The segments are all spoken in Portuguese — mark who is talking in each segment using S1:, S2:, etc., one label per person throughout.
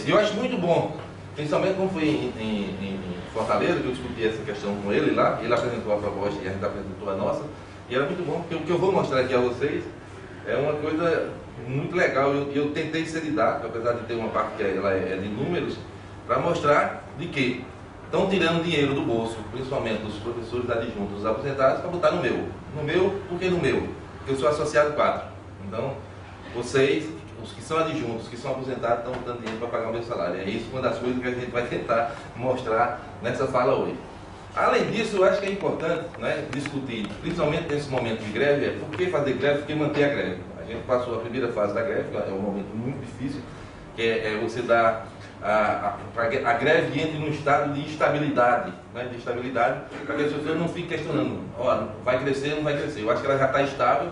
S1: E eu acho muito bom, principalmente como foi em Fortaleza, que eu discuti essa questão com ele lá, ele apresentou a proposta e a gente apresentou a nossa, e era muito bom, porque o que eu vou mostrar aqui a vocês é uma coisa muito legal. Eu tentei ser didático, apesar de ter uma parte que ela é de números, para mostrar de que estão tirando dinheiro do bolso, principalmente dos professores adjuntos, dos aposentados, para botar no meu. No meu, por que no meu? Porque eu sou associado 4. Então, vocês, os que são adjuntos, os que são aposentados, estão botando dinheiro para pagar o meu salário. É isso uma das coisas que a gente vai tentar mostrar nessa fala hoje. Além disso, eu acho que é importante, né, discutir, principalmente nesse momento de greve, por que fazer greve, por que manter a greve. A gente passou a primeira fase da greve, é um momento muito difícil, que é você dar a greve entre num estado de instabilidade, né, para que as pessoas não fiquem questionando, vai crescer ou não vai crescer. Eu acho que ela já está estável,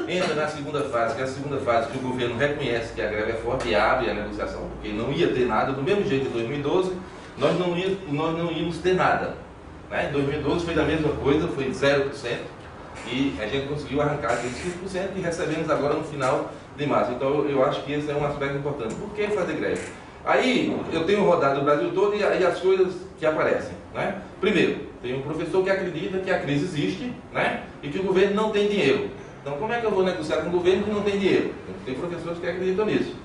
S1: entra na segunda fase, que é a segunda fase que o governo reconhece que a greve é forte e abre a negociação, porque não ia ter nada, do mesmo jeito em 2012, nós não íamos ter nada. Né? Em 2012 foi a mesma coisa, foi 0%, e a gente conseguiu arrancar aqueles 5% e recebemos agora no final de março. Então eu acho que esse é um aspecto importante. Por que fazer greve? Aí eu tenho rodado o Brasil todo e as coisas que aparecem. Né? Primeiro, tem um professor que acredita que a crise existe, né, e que o governo não tem dinheiro. Então como é que eu vou negociar com o governo que não tem dinheiro? Tem professores que acreditam nisso.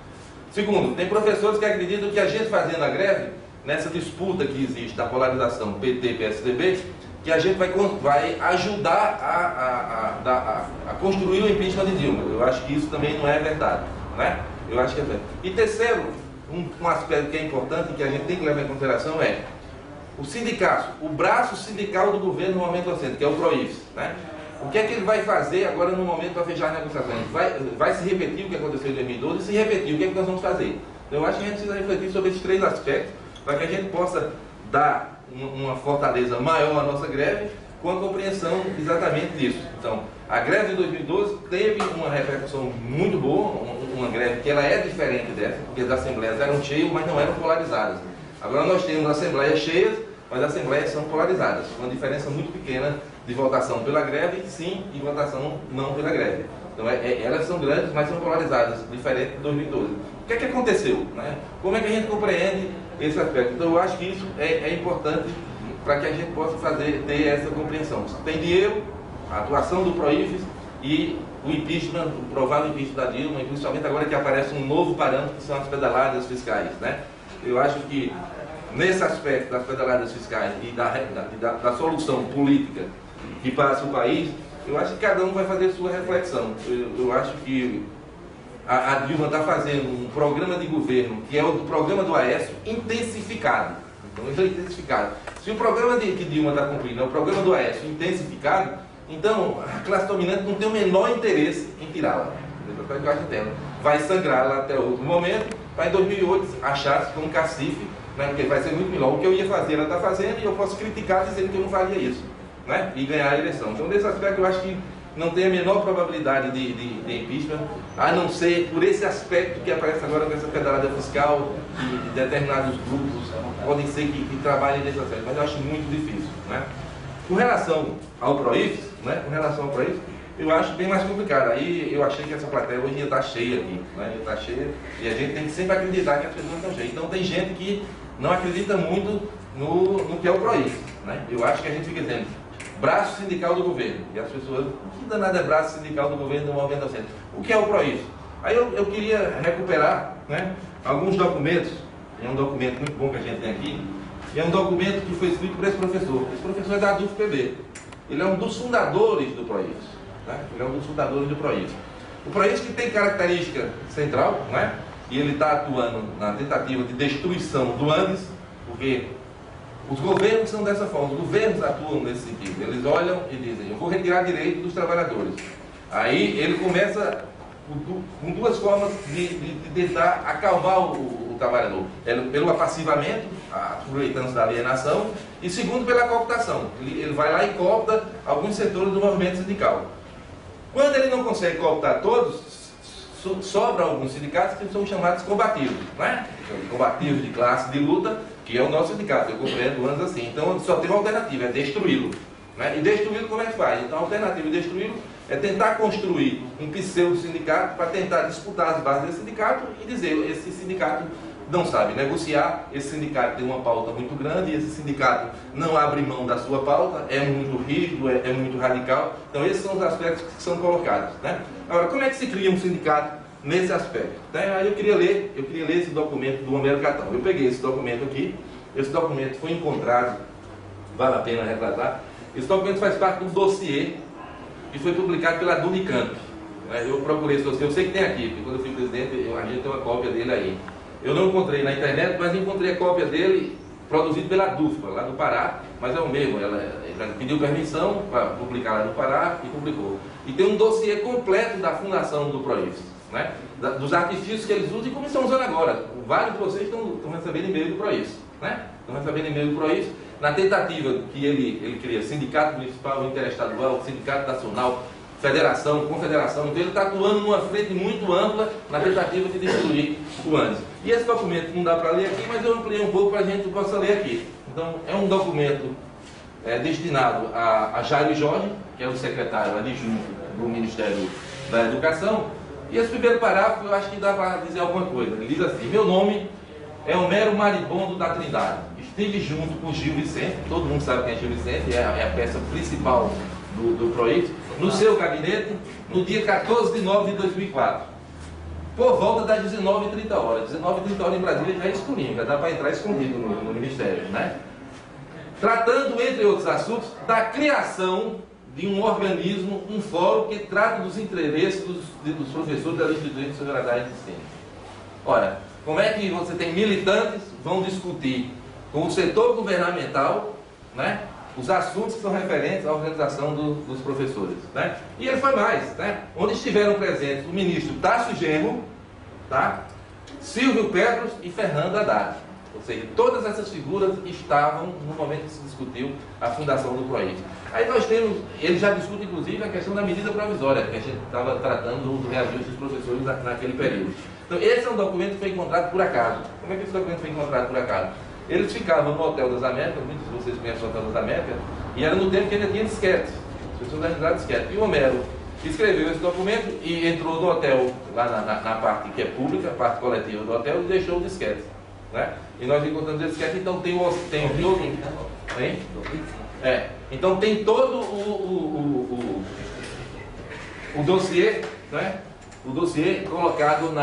S1: Segundo, tem professores que acreditam que a gente fazendo a greve, nessa disputa que existe da polarização PT-PSDB, que a gente vai ajudar a construir o impeachment de Dilma. Eu acho que isso também não é verdade. Né? Eu acho que é verdade. E terceiro, um aspecto que é importante e que a gente tem que levar em consideração é o sindicato, o braço sindical do governo no momento presente, que é o PROIFES. Né? O que é que ele vai fazer agora no momento para fechar as negociações? Vai se repetir o que aconteceu em 2012? E se repetir, o que é que nós vamos fazer? Então, eu acho que a gente precisa refletir sobre esses três aspectos para que a gente possa dar uma fortaleza maior à nossa greve com a compreensão exatamente disso. Então, a greve de 2012 teve uma repercussão muito boa, uma greve que ela é diferente dessa, porque as assembleias eram cheias, mas não eram polarizadas. Agora nós temos assembleias cheias, mas as assembleias são polarizadas, uma diferença muito pequena de votação pela greve, sim, e votação não pela greve. Então, elas são grandes, mas são polarizadas, diferente de 2012. O que é que aconteceu? Né? Como é que a gente compreende esse aspecto? Então, eu acho que isso é importante para que a gente possa ter essa compreensão. Tem dinheiro, a atuação do PROIFES e o impeachment, o provável impeachment da Dilma, e principalmente agora que aparece um novo parâmetro, que são as pedaladas fiscais. Né? Eu acho que nesse aspecto das pedaladas fiscais e da solução política que passa o país, eu acho que cada um vai fazer sua reflexão. Eu acho que a Dilma está fazendo um programa de governo, que é o programa do Aécio, intensificado. Então, ele é intensificado. Se o programa que Dilma está cumprindo é o programa do Aécio intensificado, então a classe dominante não tem o menor interesse em tirá-la. Vai sangrar lá até o outro momento, para em 2008 achar-se como cacife, né, porque vai ser muito melhor. O que eu ia fazer, ela está fazendo, e eu posso criticar dizendo que eu não faria isso. Né, e ganhar a eleição. Então, nesse aspecto, eu acho que não tem a menor probabilidade de impeachment, a não ser por esse aspecto que aparece agora com essa pedalada fiscal, e determinados grupos podem ser que trabalhem nesse aspecto, mas eu acho muito difícil. Né? Com relação ao PROIFES, eu acho bem mais complicado. Aí eu achei que essa plateia hoje ia estar cheia aqui, né? Ia estar cheia, e a gente tem que sempre acreditar que as pessoas estão cheias. Então, tem gente que não acredita muito no que é o PROIFES. Né? Eu acho que a gente fica dizendo braço sindical do governo. E as pessoas, o que danado é braço sindical do governo no movimento ao centro? O que é o PROIFES? Aí eu queria recuperar, né, alguns documentos. É um documento muito bom que a gente tem aqui. E é um documento que foi escrito por esse professor. Esse professor é da UFPB. Ele é um dos fundadores do PROIFES. Né? Ele é um dos fundadores do PROIFES. O PROIFES que tem característica central, né? E ele está atuando na tentativa de destruição do Andes, porque os governos são dessa forma, os governos atuam nesse sentido. Eles olham e dizem, eu vou retirar direito dos trabalhadores. Aí ele começa com duas formas de tentar acalmar o trabalhador. Pelo apassivamento, aproveitando da alienação, e segundo, pela cooptação. Ele vai lá e coopta alguns setores do movimento sindical. Quando ele não consegue cooptar todos, sobra alguns sindicatos que são chamados combativos, né? Combativos de classe, de luta, que é o nosso sindicato, eu compreendo anos assim. Então só tem uma alternativa, é destruí-lo. Né? E destruí-lo como é que faz? Então a alternativa de destruí-lo é tentar construir um pseudo-sindicato para tentar disputar as bases desse sindicato e dizer, esse sindicato não sabe negociar, esse sindicato tem uma pauta muito grande, esse sindicato não abre mão da sua pauta, é muito rígido, é muito radical. Então esses são os aspectos que são colocados, né? Agora, como é que se cria um sindicato nesse aspecto? Né? Aí eu queria ler esse documento do Homero Catão. Eu peguei esse documento aqui, esse documento foi encontrado, vale a pena retratar, esse documento faz parte do dossiê que foi publicado pela Dunicamp. Eu procurei esse dossiê, eu sei que tem aqui, porque quando eu fui presidente, a gente tem uma cópia dele aí. Eu não encontrei na internet, mas encontrei a cópia dele produzido pela DUFPA, lá do Pará, mas é o mesmo, ela pediu permissão para publicar lá no Pará e publicou. E tem um dossiê completo da fundação do PROIFES, né? Dos artifícios que eles usam e como estão usando agora. Vários de vocês estão recebendo e-mail do PROIFES, né? Estão recebendo e-mail do PROIFES, na tentativa que ele cria Sindicato Municipal, Interestadual, Sindicato Nacional, Federação, Confederação. Então ele está atuando numa frente muito ampla na tentativa de destruir o ANDES. E esse documento não dá para ler aqui, mas eu ampliei um pouco para a gente possa ler aqui. Então é um documento destinado a Jairo Jorge, que é o secretário adjunto do Ministério da Educação. E esse primeiro parágrafo eu acho que dá para dizer alguma coisa. Ele diz assim: meu nome é Homero Maribondo da Trindade. Estive junto com Gil Vicente, todo mundo sabe quem é Gil Vicente, é a peça principal do PROIFES, no seu gabinete, no dia 14 de nove de 2004, por volta das 19h30. 19h30 em Brasília já é escurinho, já dá para entrar escondido no Ministério, né? Tratando, entre outros assuntos, da criação de um organismo, um fórum que trata dos interesses dos professores das instituições federais de ensino. Ora, como é que você tem militantes vão discutir com o setor governamental, né, os assuntos que são referentes à organização dos professores, né? E ele foi mais, né? Onde estiveram presentes o ministro Tássio Genro, tá? Silvio Petros e Fernando Haddad. Ou seja, todas essas figuras estavam no momento que se discutiu a fundação do PROIFES. Aí nós temos, ele já discute inclusive a questão da medida provisória, que a gente estava tratando do reajuste dos professores naquele período. Então esse é um documento que foi encontrado por acaso. Como é que esse documento foi encontrado por acaso? Eles ficavam no Hotel das Américas, muitos de vocês conhecem o Hotel das Américas, e era no tempo que ainda tinha disquete. As pessoas ainda usavam disquete. E o Homero escreveu esse documento e entrou no hotel, lá na parte que é pública, a parte coletiva do hotel, e deixou o disquete, né? E nós encontramos esse disquete, então tem todo... Hein? Então tem todo o dossiê, né? O dossiê colocado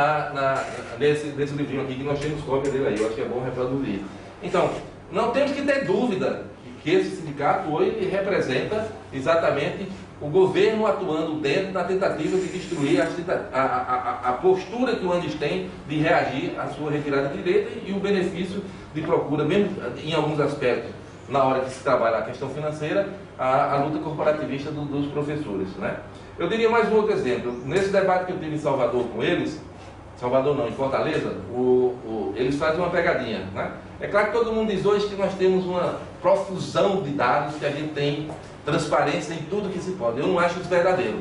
S1: nesse livrinho aqui, que nós temos cópia dele aí, eu acho que é bom reproduzir. Então, não temos que ter dúvida que esse sindicato hoje representa exatamente o governo atuando dentro na tentativa de destruir a postura que o ANDES tem de reagir à sua retirada de direita e o benefício de procura, mesmo em alguns aspectos, na hora que se trabalha a questão financeira, a luta corporativista dos professores, né? Eu diria mais um outro exemplo. Nesse debate que eu tive em Salvador com eles, Salvador não, em Fortaleza, eles fazem uma pegadinha, né? É claro que todo mundo diz hoje que nós temos uma profusão de dados, que a gente tem transparência em tudo que se pode. Eu não acho isso verdadeiro,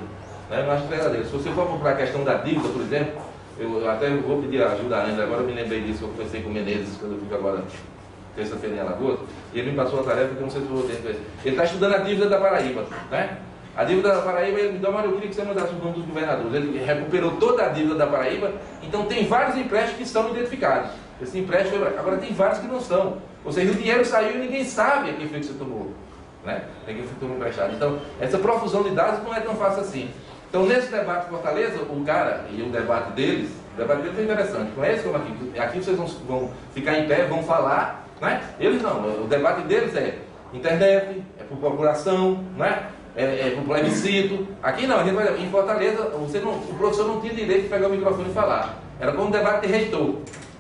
S1: né? Eu não acho verdadeiro. Se você for procurar a questão da dívida, por exemplo, eu até vou pedir ajuda a André, agora eu me lembrei disso, que eu conversei com o Menezes, quando eu fui agora terça-feira em Alagoas, e ele me passou uma tarefa que eu não sei se eu vou ter. Ele está estudando a dívida da Paraíba, né? A dívida da Paraíba, ele me deu, mas eu queria que você mandasse o nome dos governadores. Ele recuperou toda a dívida da Paraíba, então tem vários empréstimos que são identificados. Esse empréstimo, agora tem vários que não são. Ou seja, o dinheiro saiu e ninguém sabe a quem foi que você tomou, né? Quem foi que tomou emprestado. Então, essa profusão de dados não é tão fácil assim. Então, nesse debate de Fortaleza, o cara e o debate deles foi interessante. Conhece como aqui? Aqui vocês vão ficar em pé, vão falar, né? Eles não. O debate deles é internet, é por procuração, né? É por plebiscito. Aqui não, a gente vai, em Fortaleza, o professor não tinha direito de pegar o microfone e falar. Era como um debate de reitor.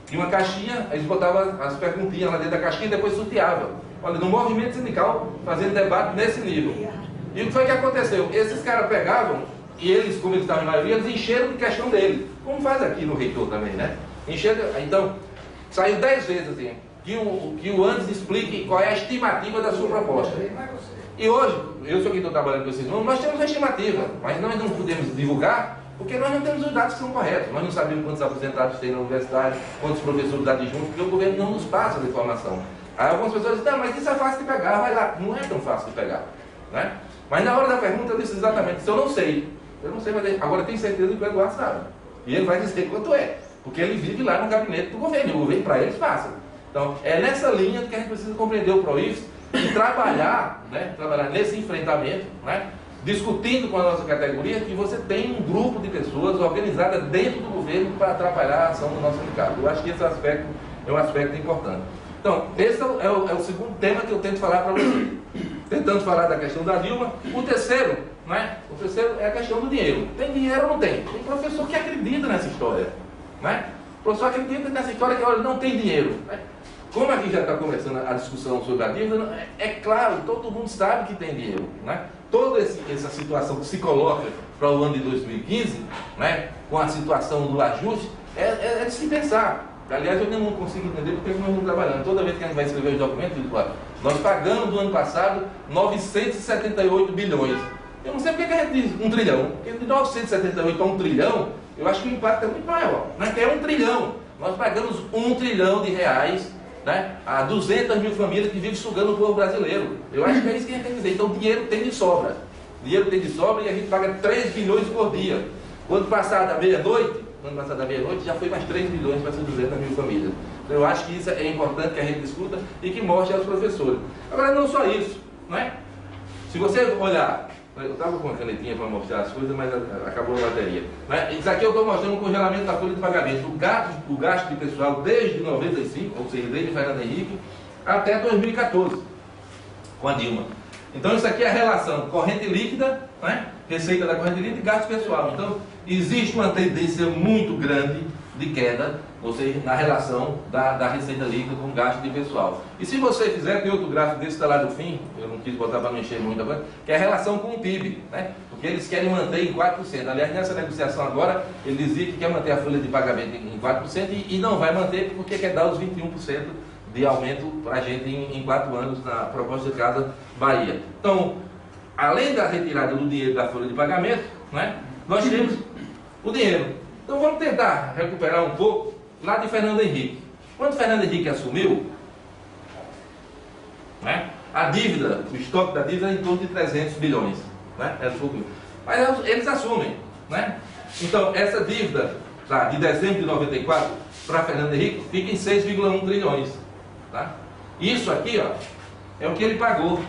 S1: Tinha uma caixinha, eles botavam as perguntinhas lá dentro da caixinha e depois sorteavam. Olha, no movimento sindical, fazendo debate nesse nível. E o que foi que aconteceu? Esses caras pegavam, e eles, como eles estavam em maioria, eles encheram de questão dele. Como faz aqui no reitor também, né? Então, saiu 10 vezes assim, que o ANDES explique qual é a estimativa da sua proposta. E hoje, eu sou quem estou trabalhando com esses números, nós temos uma estimativa, mas nós não podemos divulgar, porque nós não temos os dados que são corretos. Nós não sabemos quantos aposentados tem na universidade, quantos professores adjuntos, porque o governo não nos passa a informação. Aí algumas pessoas dizem, não, mas isso é fácil de pegar, vai lá. Não é tão fácil de pegar, né? Mas na hora da pergunta eu disse exatamente, se eu não sei, mas agora eu tenho certeza que o Eduardo sabe. E ele vai dizer quanto é. porque ele vive lá no gabinete do governo, o governo para eles passa. Então, é nessa linha que a gente precisa compreender o PROIFES e trabalhar, né, trabalhar nesse enfrentamento, né, discutindo com a nossa categoria que você tem um grupo de pessoas organizadas dentro do governo para atrapalhar a ação do nosso sindicato. Eu acho que esse aspecto é um aspecto importante. Então, esse é o segundo tema que eu tento falar para vocês. Tentando falar da questão da Dilma. O terceiro, né? O terceiro é a questão do dinheiro. Tem dinheiro ou não tem? Tem professor que acredita nessa história, né? O professor acredita nessa história que, olha, não tem dinheiro, né? Como aqui já está começando a discussão sobre a dívida, é claro, todo mundo sabe que tem dinheiro, né? Toda essa situação que se coloca para o ano de 2015, né, com a situação do ajuste, é de se pensar. Aliás, eu não consigo entender porque nós estamos trabalhando. Toda vez que a gente vai escrever os documentos, nós pagamos no ano passado 978 bilhões. Eu não sei porque que a gente diz 1 trilhão. Porque de 978 a 1 trilhão, eu acho que o impacto é muito maior. Né? Que é 1 trilhão. Nós pagamos 1 trilhão de reais, né, a 200 mil famílias que vivem sugando o povo brasileiro. Eu acho que é isso que a gente tem que dizer. Então, dinheiro tem de sobra. Dinheiro tem de sobra e a gente paga 3 bilhões por dia. Quando passar da meia-noite, já foi mais 3 bilhões para essas 200 mil famílias. Então, eu acho que isso é importante que a gente discuta e que mostre aos professores. Agora, não só isso, não é? Se você olhar, eu estava com uma canetinha para mostrar as coisas, mas acabou a bateria. Né? Isso aqui eu estou mostrando o congelamento da folha de pagamento. O gasto de pessoal desde 95, ou seja, desde Fernando Henrique, até 2014, com a Dilma. Então, isso aqui é a relação corrente líquida, né? Receita da corrente líquida e gasto pessoal. Então, existe uma tendência muito grande de queda, ou seja, na relação da receita líquida com o gasto de pessoal. E se você fizer, tem outro gráfico desse está lá do fim, eu não quis botar para não encher muito agora, que é a relação com o PIB, né? Porque eles querem manter em 4%. Aliás, nessa negociação agora, ele dizia que quer manter a folha de pagamento em 4% e não vai manter porque quer dar os 21% de aumento para a gente em 4 anos na proposta de Casa Bahia. Então, além da retirada do dinheiro da folha de pagamento, né, nós temos o dinheiro. Então vamos tentar recuperar um pouco lá de Fernando Henrique. Quando Fernando Henrique assumiu, né, a dívida, o estoque da dívida é em torno de 300 bilhões. Né, mas eles assumem. Né? Então essa dívida tá, de dezembro de 94 para Fernando Henrique fica em 6,1 trilhões. Tá? Isso aqui, ó, é o que ele pagou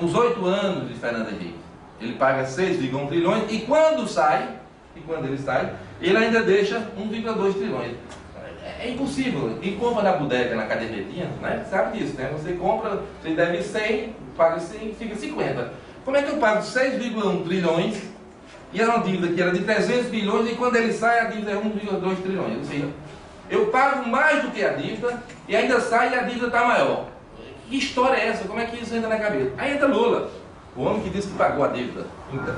S1: nos 8 anos de Fernando Henrique. Ele paga 6,1 trilhões e quando ele sai, ele ainda deixa 1,2 trilhões. É impossível. Quem compra na bodega, na cadernetinha, né, sabe disso, né? Você compra, você deve 100, paga 100, fica 50. Como é que eu pago 6,1 trilhões e é uma dívida que era de 300 bilhões e quando ele sai a dívida é 1,2 trilhões? Ou seja, eu pago mais do que a dívida e ainda sai e a dívida está maior. Que história é essa? Como é que isso entra na cabeça? Aí entra Lula, o homem que disse que pagou a dívida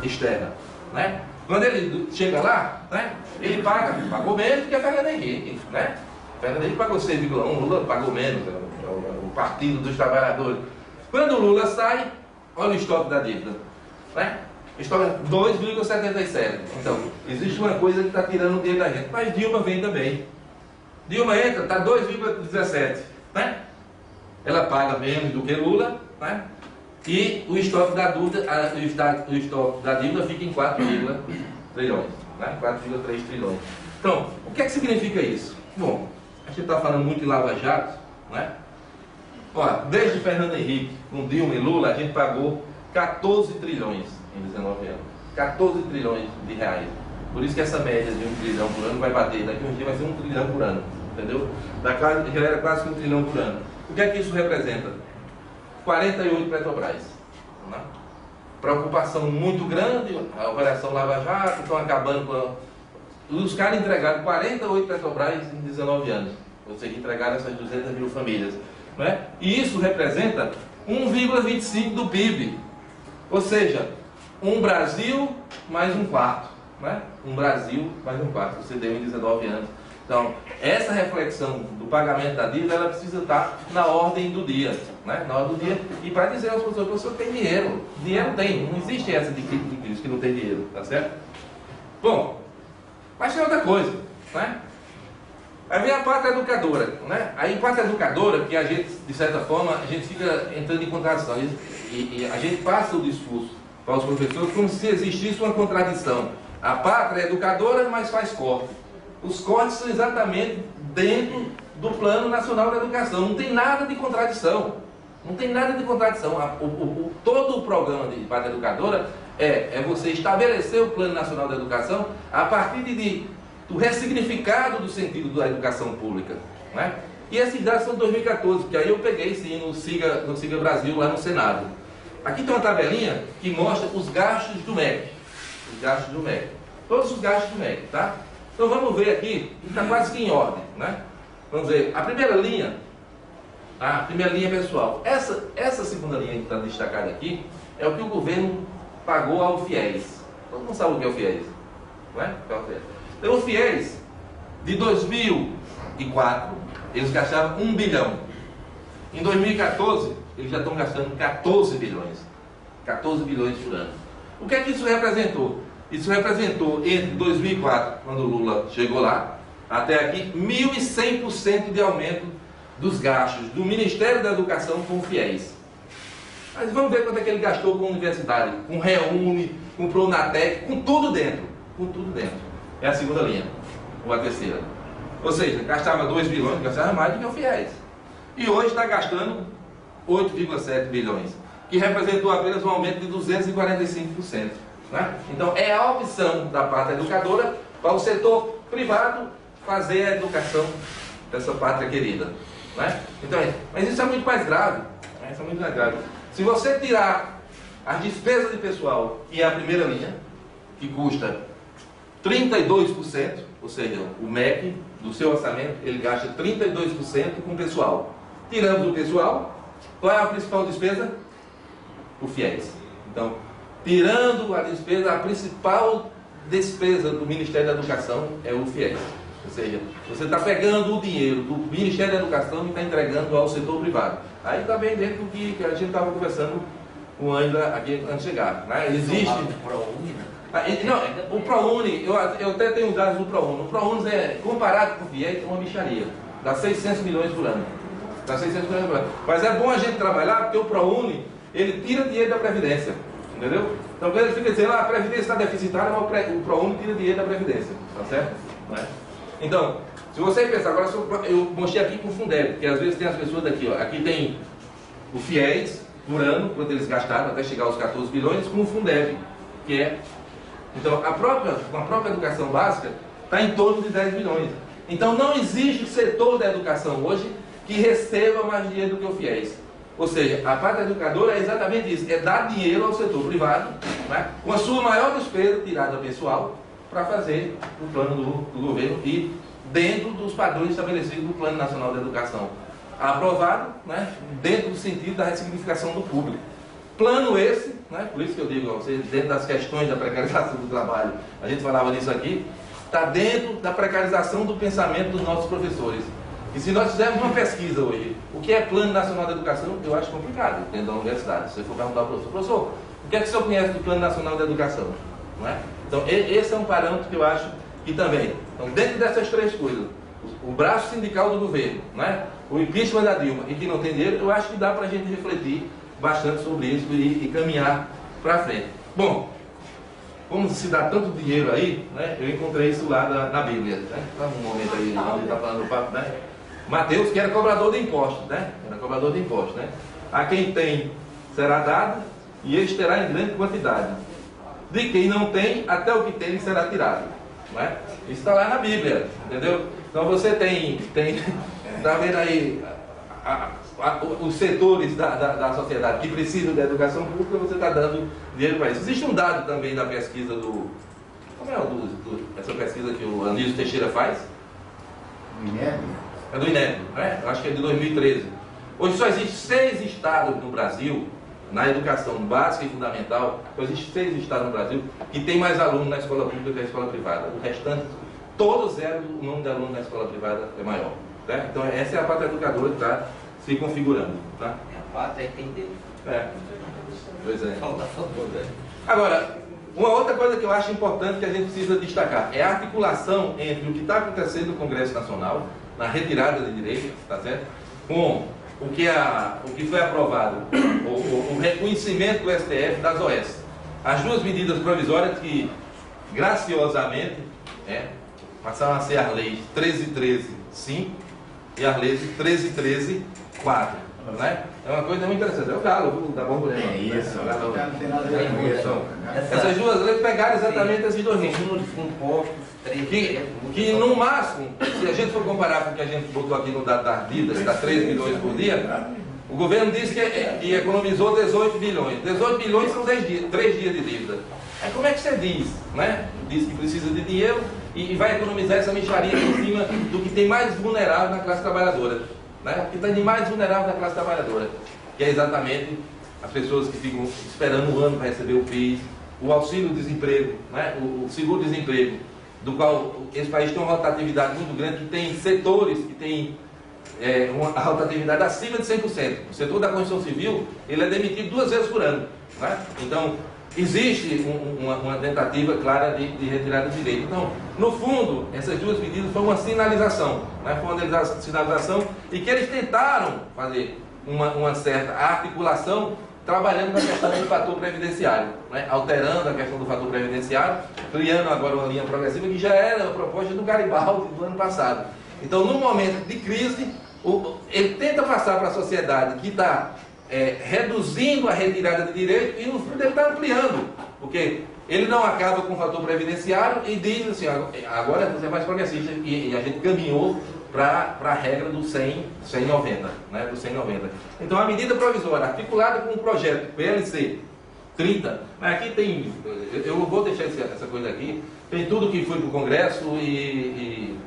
S1: externa. Né? Quando ele chega lá, né, ele pagou menos do que a Fernando Henrique. Né? Fernando Henrique pagou 6,1, Lula pagou menos, o Partido dos Trabalhadores. Quando o Lula sai, olha o estoque da dívida. Né? Estoque 2,77. Então, existe uma coisa que está tirando o dinheiro da gente. Mas Dilma vem também. Dilma entra, está 2,17. Né? Ela paga menos do que Lula, né? E o estoque da dívida fica em 4 trilhões, né? 4,3 trilhões. Então, o que é que significa isso? Bom, a gente está falando muito em Lava Jato, né? Ó, desde Fernando Henrique, com Dilma e Lula, a gente pagou 14 trilhões em 19 anos. 14 trilhões de reais. Por isso que essa média de 1 trilhão por ano vai bater. Daqui a um dia vai ser 1 trilhão por ano. Entendeu? Já era quase 1 trilhão por ano. O que é que isso representa? 48 Petrobras. Né? Preocupação muito grande, a operação Lava Jato, estão acabando com... Os caras entregaram 48 Petrobras em 19 anos. Ou seja, entregaram essas 200 mil famílias. Né? E isso representa 1,25 do PIB. Ou seja, um Brasil mais um quarto. Né? Um Brasil mais um quarto. Você deu em 19 anos. Então, essa reflexão do pagamento da dívida, ela precisa estar na ordem do dia, né? Na ordem do dia, e para dizer aos professores, o professor tem dinheiro. Dinheiro tem, não existe essa de que não tem dinheiro, tá certo? Bom, mas tem outra coisa, né? Aí vem a parte educadora, né? Aí, parte educadora, que a gente, de certa forma, a gente fica entrando em contradição, e a gente passa o discurso para os professores como se existisse uma contradição. A pátria é educadora, mas faz corte. os cortes são exatamente dentro do Plano Nacional da Educação. Não tem nada de contradição. Não tem nada de contradição. Todo o programa de Pátria Educadora é você estabelecer o Plano Nacional da Educação a partir do ressignificado do sentido da educação pública, né? E esses dados são de 2014, que aí eu peguei sim no Siga Brasil, lá no Senado. Aqui tem uma tabelinha que mostra os gastos do MEC. Os gastos do MEC. Todos os gastos do MEC, tá? Então vamos ver aqui, está quase que em ordem, né? Vamos ver, a primeira linha pessoal, essa segunda linha que está destacada aqui, é o que o governo pagou ao FIES. Todo mundo sabe o que é o FIES, não é? Então o FIES, de 2004, eles gastavam 1 bilhão. Em 2014, eles já estão gastando 14 bilhões. 14 bilhões por ano. O que é que isso representou? Isso representou, entre 2004, quando o Lula chegou lá, até aqui, 1.100% de aumento dos gastos do Ministério da Educação com o FIES. Mas vamos ver quanto é que ele gastou com a universidade, com Reúne, com Pronatec, com tudo dentro. Com tudo dentro. É a segunda linha, ou a terceira. Ou seja, gastava 2 bilhões, gastava mais do que o FIES. E hoje está gastando 8,7 bilhões, que representou apenas um aumento de 245%. Né? Então, é a opção da Pátria Educadora para o setor privado fazer a educação dessa pátria querida. Né? Então, mas isso é muito mais grave. Né? Isso é muito mais grave. Se você tirar as despesas de pessoal, que é a primeira linha, que custa 32%, ou seja, o MEC, do seu orçamento, ele gasta 32% com o pessoal. Tiramos o pessoal, qual é a principal despesa? O FIES. Então, tirando a despesa, a principal despesa do Ministério da Educação é o FIES. Ou seja, você está pegando o dinheiro do Ministério da Educação e está entregando ao setor privado. Aí está bem dentro do que a gente estava conversando com o Ângela aqui antes de chegar. Né? Existe... Não, o ProUni, eu até tenho os dados do ProUni. O ProUni, comparado com o FIES, é uma bicharia. Dá 600 milhões por ano. Dá 600 milhões por ano. Mas é bom a gente trabalhar, porque o ProUni, ele tira dinheiro da Previdência. Entendeu? Então, quando ele fica dizendo, a Previdência está deficitária, mas o ProUni tira dinheiro da Previdência. Tá certo? Não é? Então, se você pensar, agora eu mostrei aqui com o Fundeb, porque às vezes tem as pessoas daqui, ó. Aqui tem o FIES, por ano, quanto eles gastaram até chegar aos 14 bilhões, com o Fundeb, que é... Então, com a própria educação básica, está em torno de 10 bilhões. Então, não existe setor da educação hoje que receba mais dinheiro do que o FIES. Ou seja, a Pátria Educadora é exatamente isso, é dar dinheiro ao setor privado, né, com a sua maior despesa tirada pessoal, para fazer o plano do governo e dentro dos padrões estabelecidos do Plano Nacional da Educação. Aprovado, né, dentro do sentido da ressignificação do público. Plano esse, né, por isso que eu digo a vocês, dentro das questões da precarização do trabalho, a gente falava nisso aqui, está dentro da precarização do pensamento dos nossos professores. E se nós fizermos uma pesquisa hoje, o que é Plano Nacional da Educação, eu acho complicado dentro da universidade. Se você for perguntar ao professor, o que é que o senhor conhece do Plano Nacional da Educação? Não é? Então, esse é um parâmetro que eu acho que também, então, dentro dessas três coisas, o braço sindical do governo, né, o impeachment da Dilma e que não tem dinheiro, eu acho que dá para a gente refletir bastante sobre isso e caminhar para frente. Bom, como se dá tanto dinheiro aí, né, eu encontrei isso lá na Bíblia. Né? Tá um momento aí, onde está falando do papo, né? Mateus, que era cobrador de impostos, né? Era cobrador de impostos, né? A quem tem será dado, e este terá em grande quantidade. De quem não tem, até o que tem será tirado. Não é? Isso está lá na Bíblia, entendeu? Então você tem está vendo aí os setores da sociedade que precisam da educação pública, você está dando dinheiro para isso. Existe um dado também da pesquisa do... Como é essa pesquisa que o Anísio Teixeira faz?
S2: Do INEP?
S1: É do INEP, né? Eu acho que é de 2013. Hoje só existem 6 estados no Brasil, na educação básica e fundamental, só existem 6 estados no Brasil que tem mais alunos na escola pública que na escola privada. O restante, todos zero, o número de alunos na escola privada é maior. Né? Então essa é a Pátria Educadora que está se configurando. Tá?
S3: É a pátria que tem dentro.
S1: É. Pois é.
S3: Falta favor, né?
S1: Agora, uma outra coisa que eu acho importante que a gente precisa destacar é a articulação entre o que está acontecendo no Congresso Nacional, na retirada de direitos, tá certo? Com o que foi aprovado, o reconhecimento do STF das OS. As duas medidas provisórias que, graciosamente, passaram a ser as leis 13.13.5 e as leis 13.13.4. Né? É uma coisa muito interessante. É o galo da borboleta.
S2: É isso,
S1: né?
S2: não tem nada a ver com isso.
S1: Essas duas leis pegaram exatamente esses dois números. Que no máximo, se a gente for comparar com o que a gente botou aqui no dado das dívidas, que está 3 milhões por dia, o governo disse que economizou 18 bilhões. 18 bilhões são 3 dias de dívida. Aí como é que você diz? Né? Diz que precisa de dinheiro e vai economizar essa mixaria em cima do que tem mais vulnerável na classe trabalhadora. Né? O que tem de mais vulnerável na classe trabalhadora. Que é exatamente as pessoas que ficam esperando um ano para receber o PIS, o auxílio-desemprego, né? O seguro-desemprego, do qual esse país tem uma rotatividade muito grande, que tem setores que têm uma rotatividade acima de 100%. O setor da construção civil, ele é demitido 2 vezes por ano. Né? Então, existe uma tentativa clara de retirada de direito. Então, no fundo, essas duas medidas foram uma sinalização. Né? Foi uma sinalização e que eles tentaram fazer uma certa articulação trabalhando na questão do fator previdenciário, né? Alterando a questão do fator previdenciário, criando agora uma linha progressiva que já era a proposta do Garibaldi do ano passado. Então, no momento de crise, ele tenta passar para a sociedade que está reduzindo a retirada de direito e no fundo ele está ampliando, porque ele não acaba com o fator previdenciário e diz assim, agora você é mais progressista e a gente caminhou para a regra do 100-90, né, do 100-90. Então a medida provisória articulada com o projeto PLC 30, aqui tem, eu vou deixar essa coisa aqui, tem tudo que foi para o Congresso e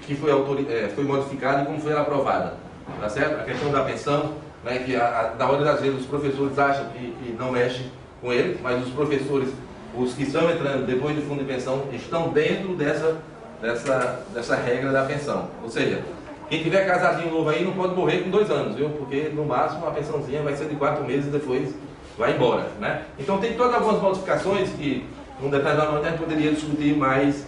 S1: que foi modificado e como foi aprovada, tá certo? A questão da pensão, né, que na hora das vezes os professores acham que não mexe com ele, mas os professores, os que estão entrando depois do fundo de pensão, estão dentro dessa regra da pensão. Ou seja, quem tiver casadinho novo aí não pode morrer com 2 anos, viu? Porque no máximo a pensãozinha vai ser de 4 meses e depois vai embora, né? Então tem todas algumas modificações que num determinado momento a gente poderia discutir, mas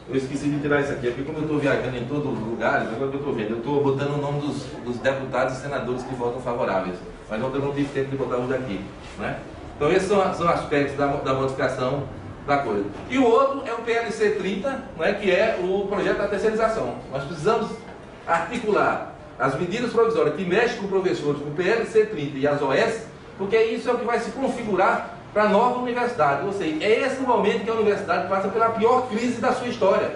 S1: eu esqueci de tirar isso aqui, porque como eu estou viajando em todos os lugares, agora que eu estou vendo, eu estou botando o nome dos deputados e senadores que votam favoráveis, mas ontem eu não tive tempo de botar os daqui, né? Então esses são aspectos da modificação da coisa. E o outro é o PLC 30, né, que é o projeto da terceirização. Nós precisamos articular as medidas provisórias que mexem com professores, com o PLC 30 e as OS, porque isso é o que vai se configurar para a nova universidade. Ou seja, é esse o momento que a universidade passa pela pior crise da sua história.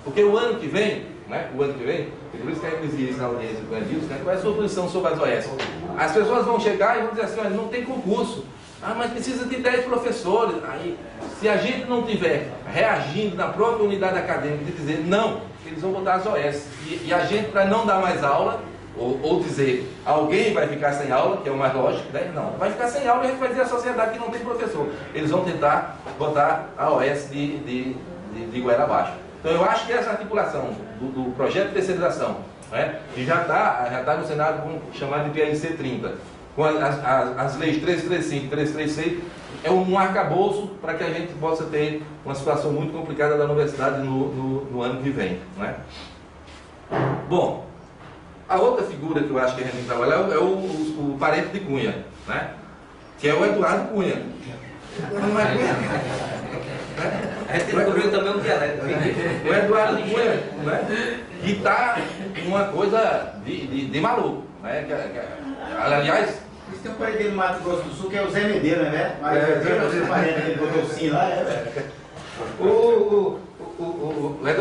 S1: Porque o ano que vem, né, por isso que a gente dizia isso na audiência com o Edilson, né, qual é a sua posição sobre as OS? As pessoas vão chegar e vão dizer assim, olha, não tem concurso. Ah, mas precisa de 10 professores. Aí, se a gente não tiver reagindo na própria unidade acadêmica de dizer não, eles vão botar as OS. E a gente, para não dar mais aula, ou dizer alguém vai ficar sem aula, que é o mais lógico, né? Não, vai ficar sem aula e a gente vai dizer à sociedade que não tem professor. Eles vão tentar botar a OS de goela abaixo. Então eu acho que essa articulação do projeto de terceirização, né, que já está no Senado chamado de PLC 30, com as leis 1335 e 1336, é um arcabouço para que a gente possa ter uma situação muito complicada da universidade no ano que vem, né? Bom, a outra figura que eu acho que a gente tem que trabalhar é o parente de Cunha, né? Que é o Eduardo Cunha. Não é Cunha?
S3: A gente descobriu também um dialeto.
S1: O Eduardo Cunha, né? Que está uma coisa de maluco, né? Aliás,
S2: tem um parente no Mato Grosso do Sul que é o Zé Medeira, né? Mas o parente que botou o sim lá,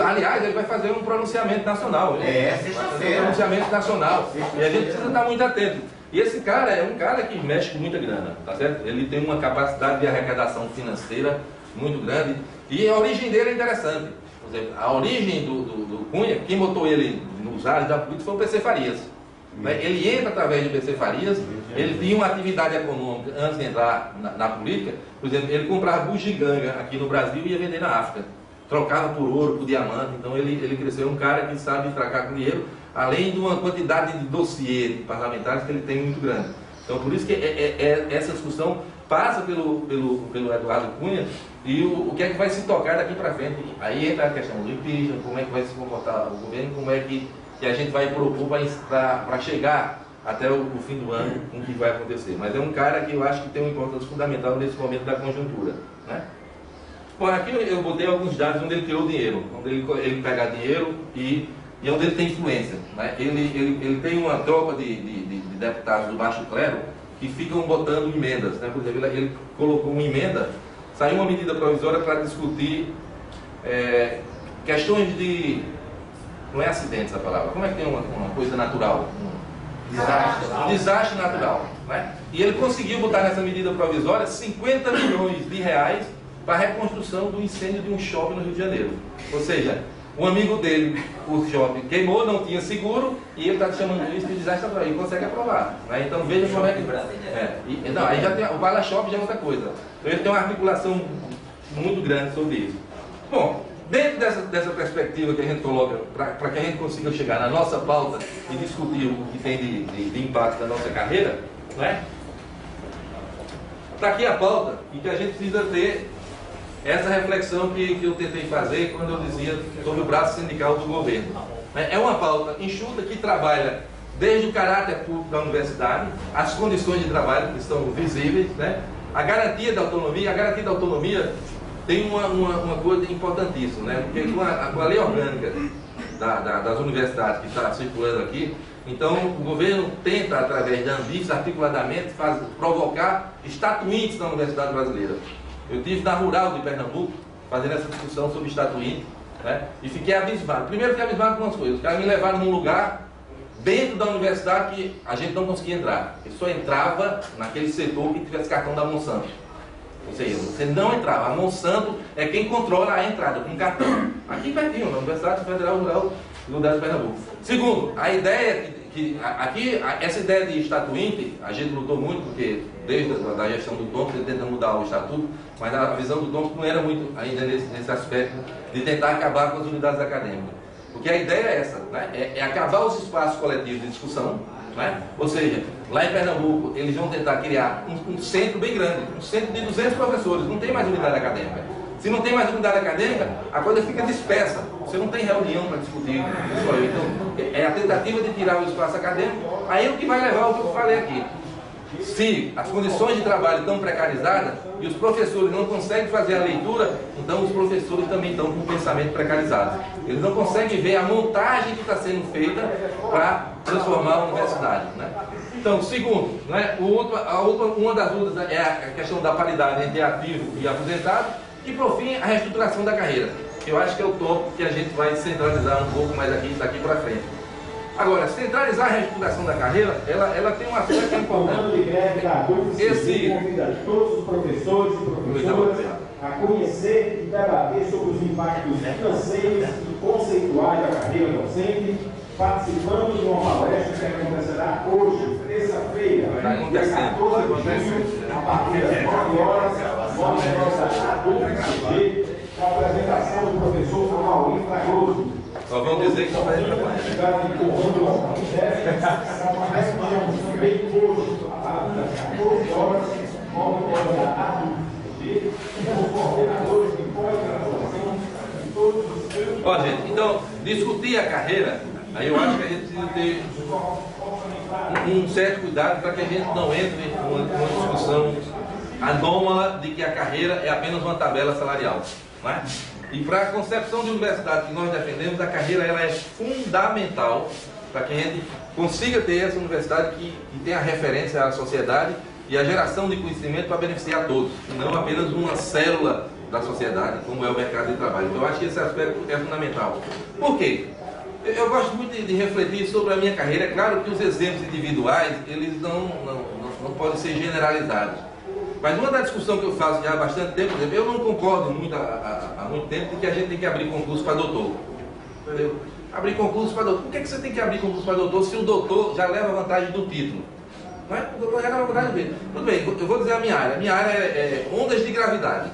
S1: aliás, ele vai fazer um pronunciamento nacional.
S2: Sexta-feira.
S1: Um pronunciamento nacional. E a gente precisa estar muito atento. E esse cara é um cara que mexe com muita grana, tá certo? Ele tem uma capacidade de arrecadação financeira muito grande. E a origem dele é interessante. Por exemplo, a origem do Cunha, quem botou ele nos ares da política foi o PC Farias. Ele entra através do PC Farias, ele tinha uma atividade econômica antes de entrar na política. Por exemplo, ele comprava bugiganga aqui no Brasil e ia vender na África. Trocava por ouro, por diamante. Então ele cresceu um cara que sabe tracar com dinheiro, além de uma quantidade de dossiê de parlamentares que ele tem muito grande. Então por isso que essa discussão passa pelo Eduardo Cunha e o que é que vai se tocar daqui para frente. Aí entra a questão do impeachment, como é que vai se comportar o governo, como é que a gente vai propor para chegar até o fim do ano com o que vai acontecer. Mas é um cara que eu acho que tem uma importância fundamental nesse momento da conjuntura, né? Bom, aqui eu botei alguns dados onde ele tirou dinheiro, onde ele pega dinheiro e onde ele tem influência. Né? Ele tem uma tropa de deputados do baixo clero que ficam botando emendas. Né? Por exemplo, ele colocou uma emenda, saiu uma medida provisória para discutir questões de... Não é acidentes a palavra, como é que tem uma coisa natural? Desastre natural. Né? E ele conseguiu botar nessa medida provisória 50 milhões de reais para a reconstrução do incêndio de um shopping no Rio de Janeiro. Ou seja, um amigo dele, o shopping queimou, não tinha seguro, e ele está chamando isso de desastre natural, e consegue aprovar. Né? Então veja como é que... não, aí já tem, o Bala Shopping já é outra coisa. Então ele tem uma articulação muito grande sobre isso. Bom, dentro dessa perspectiva que a gente coloca, para que a gente consiga chegar na nossa pauta e discutir o que tem de impacto na nossa carreira, né? Está aqui a pauta e que a gente precisa ter essa reflexão que eu tentei fazer quando eu dizia sobre o braço sindical do governo. É uma pauta enxuta que trabalha desde o caráter público da universidade, as condições de trabalho que estão visíveis, né? A garantia da autonomia. A garantia da autonomia tem uma coisa importantíssima, né? Porque com a lei orgânica das universidades que está circulando aqui, então o governo tenta, através da Anvisa, articuladamente, provocar estatuintes na Universidade Brasileira. Eu estive na Rural de Pernambuco, fazendo essa discussão sobre estatuinte, né? E fiquei abismado. Primeiro fiquei abismado com umas coisas. Os caras me levaram num lugar dentro da universidade que a gente não conseguia entrar. Eu só entrava naquele setor que tivesse cartão da Monsanto. Ou seja, você não entrava. A Monsanto é quem controla a entrada com cartão. Aqui pertinho, na Universidade Federal Rural de Pernambuco. Segundo, a ideia aqui, essa ideia de estatuinte, a gente lutou muito, porque desde a gestão do Thompson ele tenta mudar o estatuto, mas a visão do Thompson não era muito ainda nesse aspecto de tentar acabar com as unidades acadêmicas. Porque a ideia é essa, né? É acabar os espaços coletivos de discussão, né? Ou seja, lá em Pernambuco eles vão tentar criar um centro bem grande, um centro de 200 professores, não tem mais unidade acadêmica. Se não tem mais unidade acadêmica, a coisa fica dispersa. Você não tem reunião para discutir isso aí. Então, é a tentativa de tirar o espaço acadêmico. Aí é o que vai levar ao que eu falei aqui. Se as condições de trabalho estão precarizadas e os professores não conseguem fazer a leitura, então os professores também estão com o pensamento precarizado. Eles não conseguem ver a montagem que está sendo feita para transformar a universidade. Né? Então, segundo, né, uma das dúvidas é a questão da paridade entre ativo e aposentado. E, por fim, a reestruturação da carreira. Eu acho que é o tópico que a gente vai centralizar um pouco mais aqui, daqui para frente. Agora, centralizar a reestruturação da carreira, ela tem um aspecto importante.
S4: O de greve da UFCG convida todos os professores e professoras a conhecer e debater sobre os impactos financeiros e conceituais da carreira docente, participando de uma palestra que acontecerá hoje, terça-feira, dia 14 de junho, a partir das 9 horas, na UFCG, com a apresentação do professor Maurício Fragoso.
S1: Só vão dizer que não vai entrar mais. Ó, gente, então, discutir a carreira, aí eu acho que a gente precisa ter um certo cuidado para que a gente não entre numa discussão anômala de que a carreira é apenas uma tabela salarial. Não é? E para a concepção de universidade que nós defendemos, a carreira ela é fundamental para que a gente consiga ter essa universidade que tenha referência à sociedade e a geração de conhecimento para beneficiar todos, e não apenas uma célula da sociedade, como é o mercado de trabalho. Então eu acho que esse aspecto é fundamental. Por quê? Eu gosto muito de refletir sobre a minha carreira. É claro que os exemplos individuais, eles não podem ser generalizados. Mas uma da discussão que eu faço já há bastante tempo, por exemplo, eu não concordo muito há muito tempo de que a gente tem que abrir concurso para doutor. Entendeu? Abrir concurso para doutor. Por que você tem que abrir concurso para doutor se o doutor já leva vantagem do título? Não é? O doutor já leva vantagem do título. Tudo bem, eu vou dizer a minha área. A minha área é ondas de gravidade.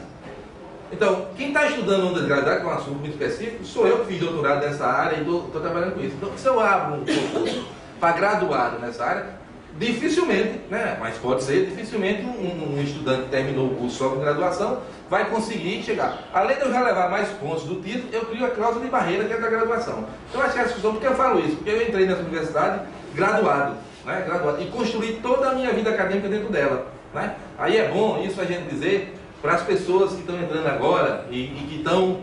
S1: Então, quem está estudando ondas de gravidade, que é um assunto muito específico, sou eu que fiz doutorado nessa área e estou trabalhando com isso. Então, se eu abro um concurso para graduado nessa área, dificilmente, né, mas pode ser, dificilmente um estudante que terminou o curso só com graduação vai conseguir chegar. Além de eu já levar mais pontos do título, eu crio a cláusula de barreira que é da graduação. Então acho que é a discussão, porque eu falo isso, porque eu entrei nessa universidade graduado, né, e construí toda a minha vida acadêmica dentro dela. Né? Aí é bom isso a gente dizer para as pessoas que estão entrando agora e que estão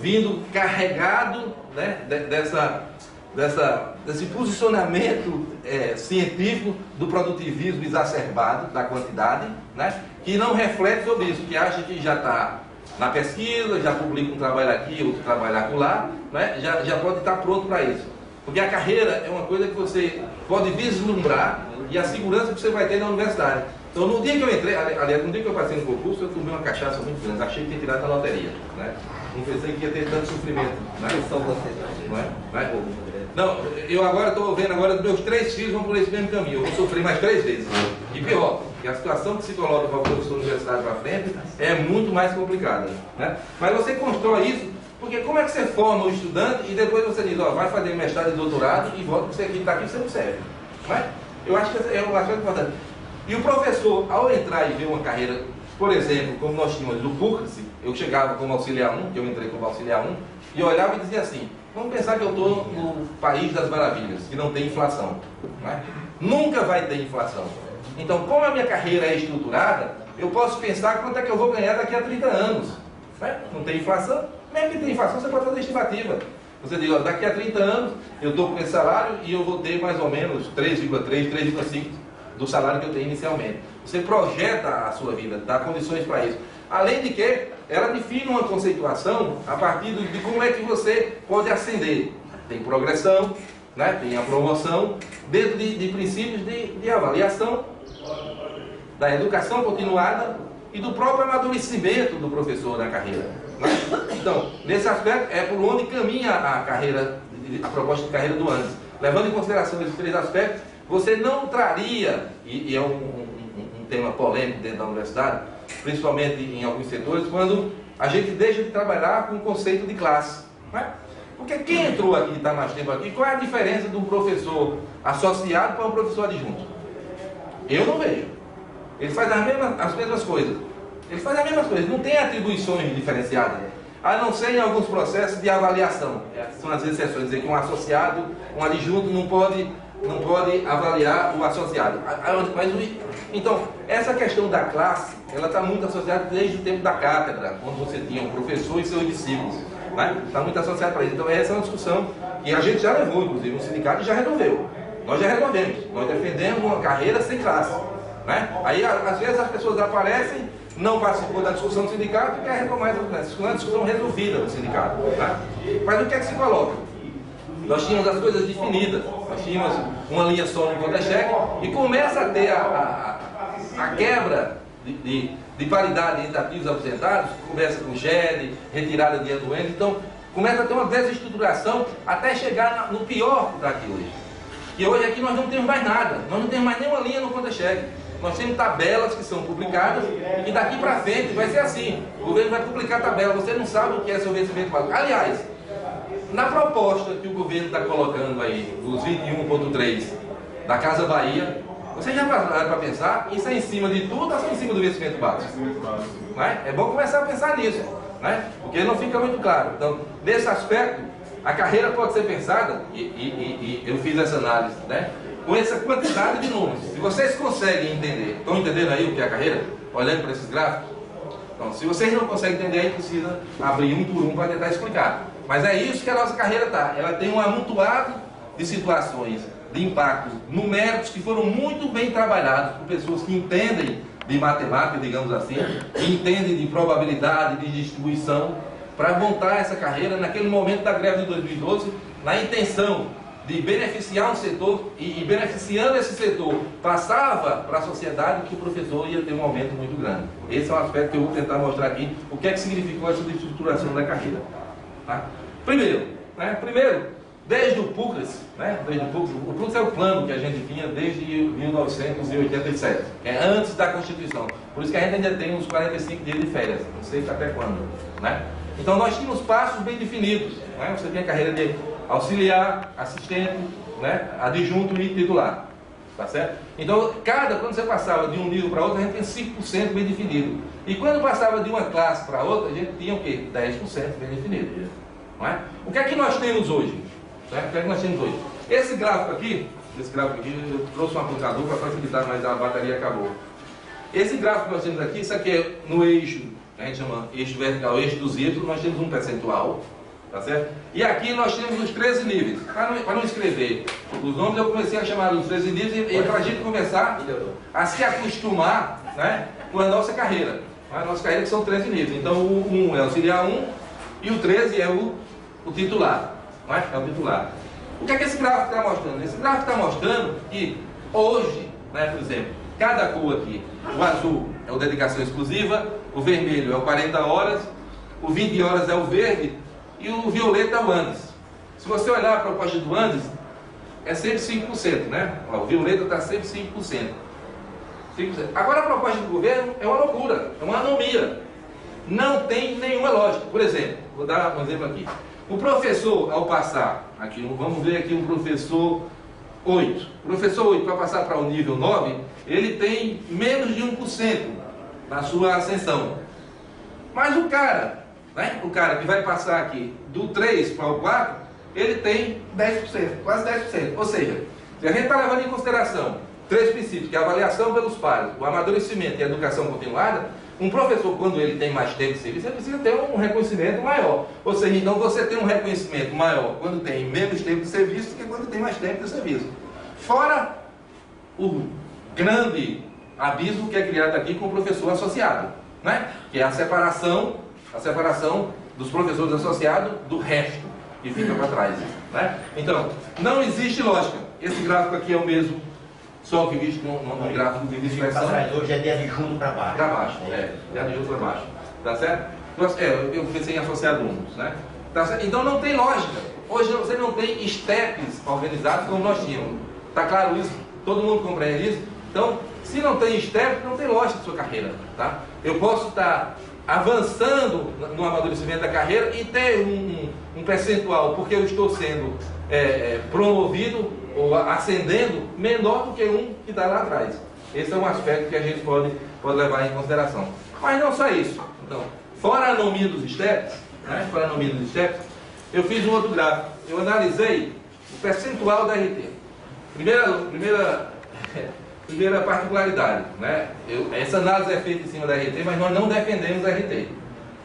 S1: vindo carregado, né, desse posicionamento científico do produtivismo exacerbado, da quantidade, né, que não reflete sobre isso, que acha que já está na pesquisa, já publica um trabalho aqui, outro trabalho acolá, né, já pode estar pronto para isso. Porque a carreira é uma coisa que você pode vislumbrar e a segurança que você vai ter na universidade. Então, no dia que eu entrei, aliás, no dia que eu passei no concurso, eu tomei uma cachaça muito grande, achei que tinha tirado a loteria, né? Não pensei que ia ter tanto sofrimento, né?
S3: Só vocês,
S1: Não, eu agora estou vendo agora meus 3 filhos vão por esse mesmo caminho, eu vou sofrer mais 3 vezes. E pior, que a situação que se coloca para o professor universitário para frente é muito mais complicada, né? Mas você constrói isso, porque como é que você forma o estudante e depois você diz, ó, vai fazer mestrado e doutorado e volta para você aqui, está aqui, você não serve, né? Eu acho que é um aspecto importante. E o professor, ao entrar e ver uma carreira, por exemplo, como nós tínhamos do PUCRAS, eu chegava como auxiliar 1, eu entrei como auxiliar 1, e eu olhava e dizia assim, vamos pensar que eu estou no país das maravilhas, que não tem inflação, né? Nunca vai ter inflação. Então, como a minha carreira é estruturada, eu posso pensar quanto é que eu vou ganhar daqui a 30 anos. Né? Não tem inflação? Mesmo que tenha inflação, você pode fazer estimativa. Você diz, ó, daqui a 30 anos eu estou com esse salário e eu vou ter mais ou menos 3,3, 3,5 do salário que eu tenho inicialmente. Você projeta a sua vida, dá condições para isso. Além de que, ela define uma conceituação a partir de como é que você pode ascender. Tem progressão, né? Tem a promoção, dentro de princípios de avaliação, da educação continuada e do próprio amadurecimento do professor na carreira. Né? Então, nesse aspecto, é por onde caminha a carreira, a proposta de carreira do ANES. Levando em consideração esses 3 aspectos, você não traria, e é um tema polêmico dentro da universidade, principalmente em alguns setores, quando a gente deixa de trabalhar com o conceito de classe. Né? Porque quem entrou aqui, está mais tempo aqui, qual é a diferença de um professor associado para um professor adjunto? Eu não vejo. Ele faz as mesmas coisas. Ele faz as mesmas coisas, não tem atribuições diferenciadas, a não ser em alguns processos de avaliação. São as exceções, dizer que um associado, um adjunto não pode avaliar o associado. Então, essa questão da classe, ela está muito associada desde o tempo da cátedra, quando você tinha um professor e seus discípulos. Né? Está muito associado para isso. Então, essa é uma discussão que a gente já levou, inclusive, no sindicato e já resolveu. Nós já resolvemos. Nós defendemos uma carreira sem classe. Né? Aí, às vezes, as pessoas aparecem, não participou da discussão do sindicato e quer retomar essa discussão. É uma discussão resolvida no sindicato. Né? Mas o que é que se coloca? Nós tínhamos as coisas definidas. Nós tínhamos uma linha só no contra-cheque e começa a ter a quebra de paridade entre ativos e aposentados, começa com GED, retirada de dinheiro doente. Então, começa a ter uma desestruturação até chegar no pior que está aqui hoje. E hoje aqui nós não temos mais nada, nós não temos mais nenhuma linha no contra-cheque. Nós temos tabelas que são publicadas e daqui para frente vai ser assim. O governo vai publicar tabela, você não sabe o que é seu vencimento básico. Aliás, na proposta que o governo está colocando aí, os 21,3 da Casa Bahia, vocês já pararam para pensar, isso é em cima de tudo ou só em cima do vencimento básico? Né? É bom começar a pensar nisso, né? Porque não fica muito claro. Então, nesse aspecto, a carreira pode ser pensada, e eu fiz essa análise, né? Com essa quantidade de números. Se vocês conseguem entender, estão entendendo aí o que é a carreira? Olhando para esses gráficos? Então, se vocês não conseguem entender, aí precisa abrir um por um para tentar explicar. Mas é isso que a nossa carreira está. Ela tem um amontoado de situações, de impactos numéricos que foram muito bem trabalhados por pessoas que entendem de matemática, digamos assim, que entendem de probabilidade, de distribuição, para montar essa carreira naquele momento da greve de 2012, na intenção de beneficiar um setor e beneficiando esse setor, passava para a sociedade que o professor ia ter um aumento muito grande. Esse é um aspecto que eu vou tentar mostrar aqui, o que é que significou essa estruturação da carreira. Tá? Primeiro, desde o PUCRAS, né? O PUCRAS é o plano que a gente tinha desde 1987, é antes da Constituição. Por isso que a gente ainda tem uns 45 dias de férias, não sei até quando. Né? Então nós tínhamos passos bem definidos. Né? Você tem a carreira de auxiliar, assistente, né? Adjunto e titular. Tá certo? Então, quando você passava de um nível para outro, a gente tinha 5% bem definido. E quando passava de uma classe para outra, a gente tinha o quê? 10% bem definido. Não é? O que é que nós temos hoje? Certo? O que é que nós temos hoje? Esse gráfico aqui, eu trouxe um aplicador para facilitar, mas a bateria acabou. Esse gráfico que nós temos aqui, isso aqui é no eixo, a gente chama eixo vertical, eixo dos Y, nós temos um percentual, tá certo? E aqui nós temos os 13 níveis. Para não escrever os nomes, eu comecei a chamar os 13 níveis e para a gente começar a se acostumar, né, com a nossa carreira. A nossa carreira que são 13 níveis. Então o 1 é o auxiliar 1 e o 13 é o titular. Né? É o titular. O que é que esse gráfico está mostrando? Esse gráfico está mostrando que hoje, né, por exemplo, cada cor aqui, o azul é o dedicação exclusiva, o vermelho é o 40 horas, o 20 horas é o verde e o violeta é o Andes. Se você olhar a proposta do Andes, é sempre 5%, né? Ó, o violeta está sempre 5%. Agora a proposta do governo é uma loucura, é uma anomia. Não tem nenhuma lógica. Por exemplo, vou dar um exemplo aqui. O professor, ao passar, aqui, vamos ver aqui um professor 8. O professor 8, para passar para o nível 9, ele tem menos de 1% na sua ascensão. Mas o cara, né, o cara que vai passar aqui do 3 para o 4, ele tem 10%, quase 10%. Ou seja, se a gente está levando em consideração 3 princípios, que é a avaliação pelos pares, o amadurecimento e a educação continuada, um professor, quando ele tem mais tempo de serviço, ele precisa ter um reconhecimento maior. Ou seja, então você tem um reconhecimento maior quando tem menos tempo de serviço do que quando tem mais tempo de serviço. Fora o grande abismo que é criado aqui com o professor associado, né? Que é a separação dos professores associados do resto, que fica para trás. Né? Então, não existe lógica. Esse gráfico aqui é o mesmo, só que visto no gráfico de dispersão.
S2: Hoje é de adjunto para baixo.
S1: Para baixo, de adjunto para baixo. Tá certo? Eu pensei em associar alunos, né? Tá certo? Então não tem lógica. Hoje você não tem steps organizados como nós tínhamos. Tá claro isso? Todo mundo compreende isso? Então, se não tem step, não tem lógica na sua carreira. Tá? Eu posso estar avançando no amadurecimento da carreira e ter um percentual, porque eu estou sendo promovido ou ascendendo menor do que um que está lá atrás. Esse é um aspecto que a gente pode levar em consideração. Mas não só isso. Então, fora a anomia dos steps, né? Fora a anomia dos steps, eu fiz um outro gráfico. Eu analisei o percentual da RT. Primeira particularidade, né? Essa análise é feita em cima da RT, mas nós não defendemos a RT.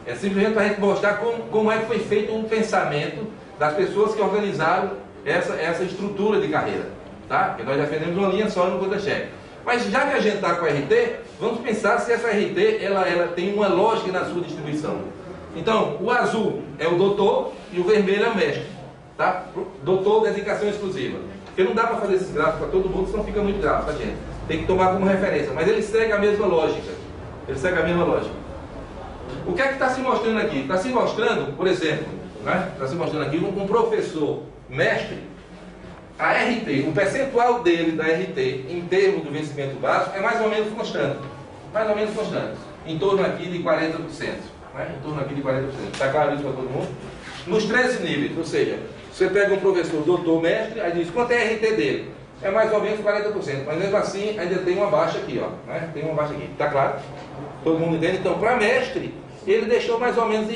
S1: É simplesmente para a gente mostrar como é que foi feito um pensamento das pessoas que organizaram essa estrutura de carreira. Tá? Porque nós defendemos uma linha só no contra-cheque. Mas já que a gente está com a RT, vamos pensar se essa RT ela tem uma lógica na sua distribuição. Então, o azul é o doutor e o vermelho é o mestre. Tá? Doutor, dedicação exclusiva. Porque não dá para fazer esses gráficos para todo mundo, senão fica muito gráfico, tá, gente? Tem que tomar como referência. Mas ele segue a mesma lógica. Ele segue a mesma lógica. O que é que está se mostrando aqui? Está se mostrando, por exemplo, né? Está se mostrando aqui um professor mestre, a RT, o percentual dele da RT em termos do vencimento básico é mais ou menos constante. Mais ou menos constante. Em torno aqui de 40%. Né? Em torno aqui de 40%. Está claro isso para todo mundo? Nos 13 níveis, ou seja, você pega um professor doutor mestre, aí diz quanto é a RT dele? É mais ou menos 40%. Mas mesmo assim ainda tem uma baixa aqui, ó. Né? Tem uma baixa aqui. Está claro? Todo mundo entende? Então, para mestre, ele deixou mais ou menos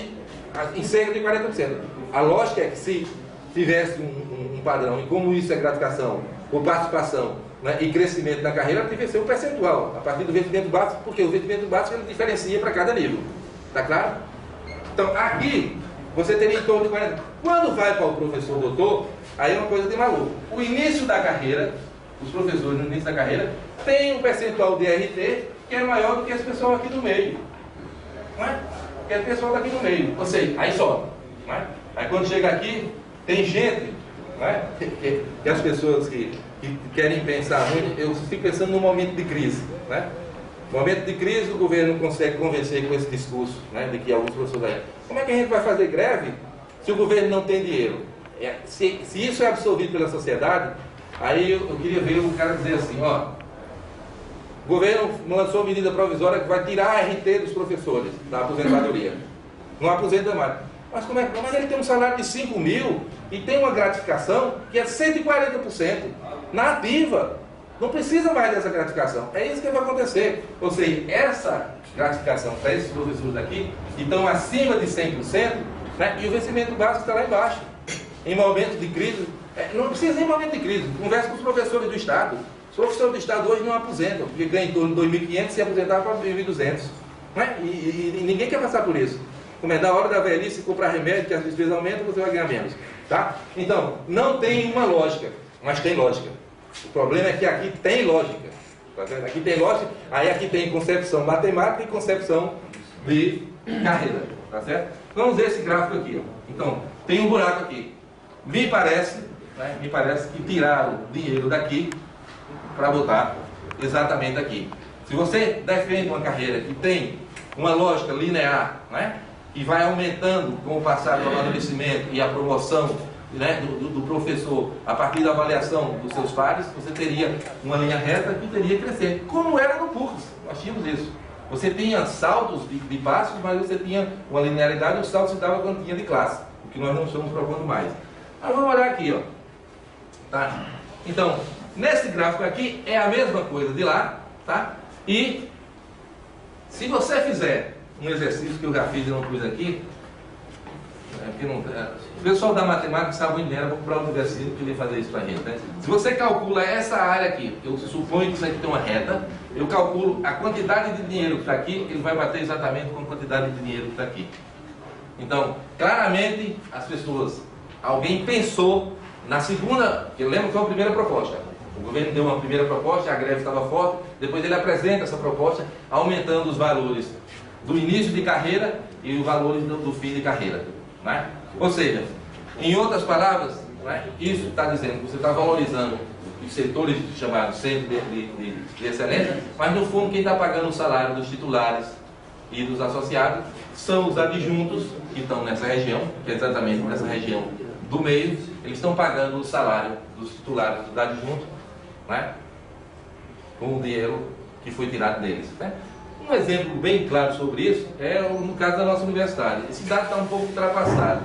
S1: em cerca de 40%. A lógica é que se tivesse um padrão, e como isso é gratificação, por participação, né, e crescimento na carreira, deve ser um percentual, a partir do vencimento básico, porque o vencimento básico ele diferencia para cada nível. Está claro? Então, aqui, você teria em torno de 40%. Quando vai para o professor doutor, aí é uma coisa de maluco. O início da carreira, os professores no início da carreira, tem um percentual de RT que é maior do que esse pessoal aqui no meio. Não é? Que é o pessoal daqui no meio. Ou seja, aí sobe. Não é? Aí quando chega aqui, tem gente, né, que as pessoas que querem pensar muito, eu fico pensando num momento de crise. Né? No momento de crise, o governo não consegue convencer com esse discurso, né, de que alguns professores aí. Como é que a gente vai fazer greve se o governo não tem dinheiro? Se isso é absorvido pela sociedade, aí eu queria ver o cara dizer assim, ó, o governo lançou uma medida provisória que vai tirar a RT dos professores da aposentadoria. Não aposenta mais. Mas como é que? Mas ele tem um salário de 5 mil e tem uma gratificação que é 140% na ativa. Não precisa mais dessa gratificação. É isso que vai acontecer. Ou seja, essa gratificação para esses professores daqui que estão acima de 100%, né, e o vencimento básico está lá embaixo. Em momentos de crise, não precisa nem em momento de crise. Converse com os professores do Estado. O professor do Estado hoje não aposenta, porque ganha em torno de 2.500 e se aposentar para 1.200. Né? E ninguém quer passar por isso. Como é da hora da velhice, comprar remédio, que as despesas aumentam, você vai ganhar menos. Tá? Então, não tem uma lógica, mas tem lógica. O problema é que aqui tem lógica. Tá certo? Aqui tem lógica, aí aqui tem concepção matemática e concepção de carreira. Tá certo? Vamos ver esse gráfico aqui. Ó. Então, tem um buraco aqui. Me parece que tiraram dinheiro daqui para botar exatamente aqui. Se você defende uma carreira que tem uma lógica linear, né, e vai aumentando com o passar do amadurecimento e a promoção, né, do professor a partir da avaliação dos seus pares, você teria uma linha reta que teria que crescer, como era no PUCS. Nós tínhamos isso. Você tinha saltos de passos, mas você tinha uma linearidade, o salto se dava quando tinha de classe, o que nós não estamos propondo mais. Mas vamos olhar aqui, ó. Tá? Então, nesse gráfico aqui é a mesma coisa de lá, tá? E se você fizer um exercício que eu já fiz e não pus aqui, porque não, o pessoal da matemática sabe muito bem, era para o exercício que queria fazer isso para a gente, né? Se você calcula essa área aqui, eu suponho que isso aqui tem uma reta, eu calculo a quantidade de dinheiro que está aqui, ele vai bater exatamente com a quantidade de dinheiro que está aqui. Então, claramente, as pessoas, alguém pensou na segunda, eu lembro que foi a primeira proposta. O governo deu uma primeira proposta, a greve estava forte, depois ele apresenta essa proposta, aumentando os valores do início de carreira e os valores do fim de carreira. Né? Ou seja, em outras palavras, né, isso está dizendo que você está valorizando os setores chamados centros de excelência, mas no fundo quem está pagando o salário dos titulares e dos associados são os adjuntos que estão nessa região, que é exatamente nessa região do meio, eles estão pagando o salário dos titulares dos adjuntos, né, com o dinheiro que foi tirado deles. Né? Um exemplo bem claro sobre isso é no caso da nossa universidade. Esse dado está um pouco ultrapassado,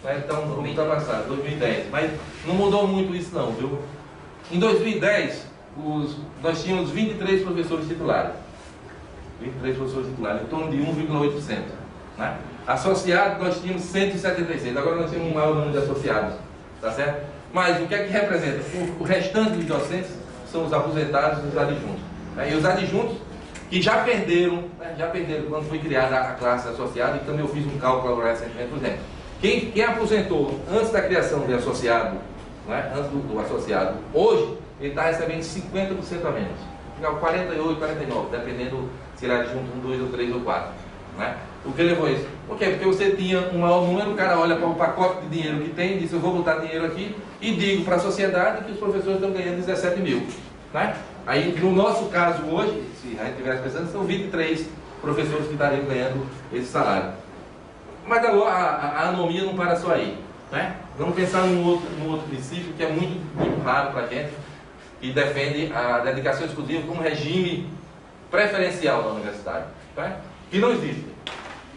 S1: né? Está um pouco ultrapassado, 2010, mas não mudou muito isso não, viu? Em 2010, nós tínhamos 23 professores titulares. 23 professores titulares, em torno de 1,8%. Né? Associados, nós tínhamos 176. Agora nós temos um maior número de associados. Tá certo? Mas o que é que representa? O restante dos docentes são os aposentados e os adjuntos. Né? E os adjuntos que já perderam, né? Já perderam quando foi criada a classe associada, então eu fiz um cálculo recentemente, por exemplo. Quem aposentou antes da criação de associado, né? Antes do associado, hoje ele está recebendo 50% a menos. 48, 49, dependendo se ele adjunto 1, 2 ou 3 ou 4. Né? O que levou isso? Por quê? Porque você tinha um maior número, o cara olha para o pacote de dinheiro que tem, diz, eu vou botar dinheiro aqui, e digo para a sociedade que os professores estão ganhando 17 mil. Né? Aí, no nosso caso hoje, se a gente estivesse pensando, são 23 professores que estariam ganhando esse salário. Mas a anomia não para só aí. Né? Vamos pensar num outro princípio que é muito, muito raro para a gente, e defende a dedicação exclusiva como regime preferencial da universidade. Né? Que não existe.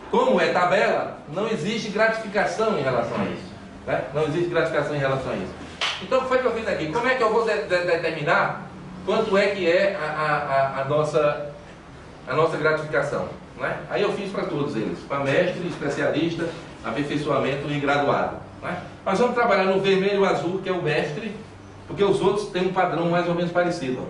S1: Como é tabela, não existe gratificação em relação a isso. Né? Não existe gratificação em relação a isso. Então, o que foi que eu fiz aqui? Como é que eu vou determinar quanto é que é a nossa gratificação? Né? Aí eu fiz para todos eles, para mestre, especialista, aperfeiçoamento e graduado. Né? Nós vamos trabalhar no vermelho e azul, que é o mestre, porque os outros têm um padrão mais ou menos parecido.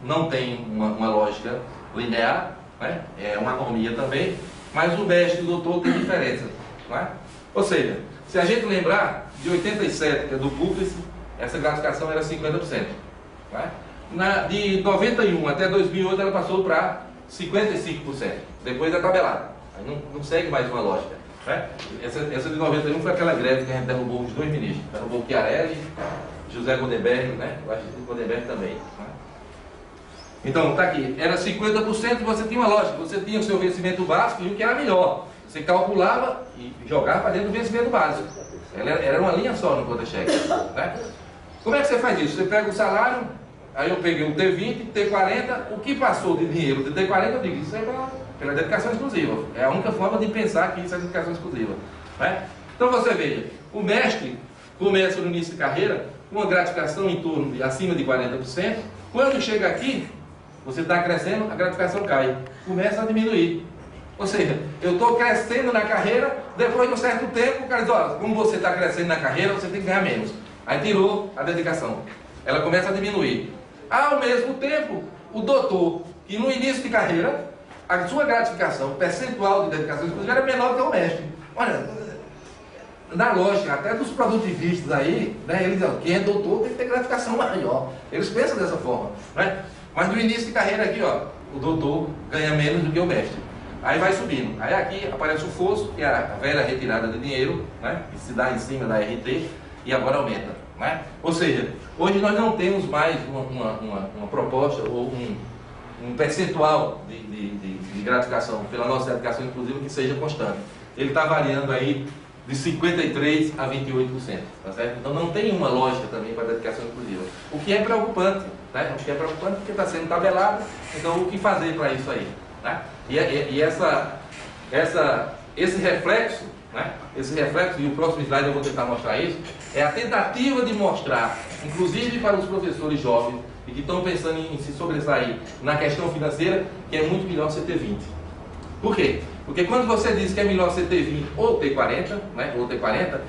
S1: Não tem uma lógica linear, né? É uma anomia também, mas o mestre e o doutor tem diferença. Né? Ou seja, se a gente lembrar, de 87, que é do PUCS, essa gratificação era 50%. Né? De 91 até 2008 ela passou para 55%, depois da tabelada. Aí não segue mais uma lógica. Né? Essa de 91 foi aquela greve que a gente derrubou os dois ministros, derrubou o Chiarelli, José Godenberg, né? Eu acho que o Godenberg também. Né? Então, está aqui, era 50%, você tinha uma lógica, você tinha o seu vencimento básico e o que era melhor. Você calculava e jogava para dentro do vencimento básico. Era uma linha só no conta-cheque. Né? Como é que você faz isso? Você pega o salário, aí eu peguei o T20, T40, o que passou de dinheiro de T40, eu digo, isso é pela dedicação exclusiva. É a única forma de pensar que isso é dedicação exclusiva. Né? Então você veja, o mestre começa no início de carreira com uma gratificação em torno de acima de 40%. Quando chega aqui, você está crescendo, a gratificação cai, começa a diminuir. Ou seja, eu estou crescendo na carreira, depois de um certo tempo, o cara diz, ó, como você está crescendo na carreira, você tem que ganhar menos. Aí tirou a dedicação. Ela começa a diminuir. Ao mesmo tempo, o doutor, que no início de carreira, a sua gratificação percentual de dedicação exclusiva era menor que o mestre. Olha, na lógica, até dos produtivistas aí, né, eles dizem, quem é doutor tem que ter gratificação maior. Eles pensam dessa forma, né? Mas no início de carreira aqui, ó, o doutor ganha menos do que o mestre. Aí vai subindo. Aí aqui aparece o fosso, que é a velha retirada de dinheiro, né, que se dá em cima da RT, e agora aumenta, né? Ou seja, hoje nós não temos mais uma proposta ou um percentual de gratificação pela nossa dedicação inclusiva que seja constante. Ele está variando aí de 53% a 28%, tá certo? Então não tem uma lógica também para a dedicação inclusiva. O que é preocupante, né? O que é preocupante porque está sendo tabelado, então o que fazer para isso aí, né? E esse reflexo, né? Esse reflexo, e o próximo slide eu vou tentar mostrar isso, é a tentativa de mostrar, inclusive para os professores jovens, e que estão pensando em se sobressair na questão financeira, que é muito melhor você ter 20. Por quê? Porque quando você diz que é melhor você ter 20 ou ter 40, né, ou ter 40,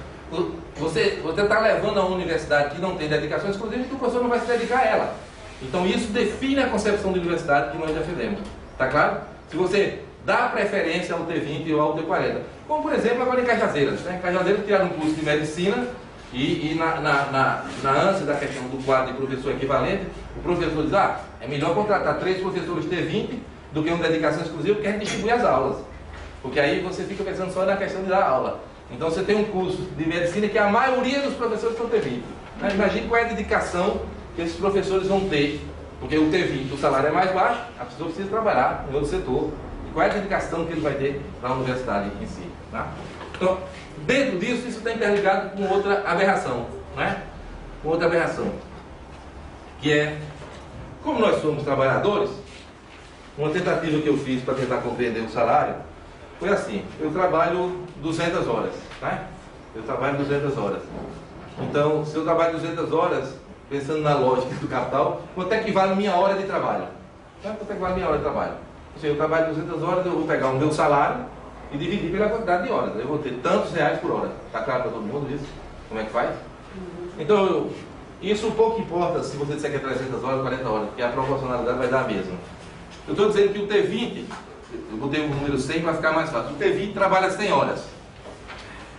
S1: você está levando a uma universidade que não tem dedicação exclusiva, que o professor não vai se dedicar a ela. Então isso define a concepção de universidade que nós defendemos. Tá claro? Se você dá preferência ao T20 ou ao T40. Como por exemplo agora em Cajazeiras, né? Cajazeiras tiraram um curso de medicina e na ânsia da questão do quadro de professor equivalente, o professor diz, é melhor contratar 3 professores T20 do que uma dedicação exclusiva, porque a gente distribui as aulas. Porque aí você fica pensando só na questão de dar aula. Então você tem um curso de medicina que a maioria dos professores são T20. Né? Imagine qual é a dedicação que esses professores vão ter, porque o T20, o salário é mais baixo, a pessoa precisa trabalhar em outro setor. E qual é a dedicação que ele vai ter para a universidade em si. Tá? Então, dentro disso, isso está interligado com outra aberração. Né? Com outra aberração. Que é, como nós somos trabalhadores, uma tentativa que eu fiz para tentar compreender o salário foi assim: eu trabalho 200 horas, né? Eu trabalho 200 horas. Então, se eu trabalho 200 horas, pensando na lógica do capital, quanto é que vale minha hora de trabalho? Quanto é que vale minha hora de trabalho? Se eu trabalho 200 horas, eu vou pegar o meu salário e dividir pela quantidade de horas. Eu vou ter tantos reais por hora. Está claro para todo mundo isso? Como é que faz? Então, isso pouco importa se você disser que é 300 horas, 40 horas, porque a proporcionalidade vai dar a mesma. Eu estou dizendo que o T20, eu botei o número 100 para ficar mais fácil. O T20 trabalha 100 horas.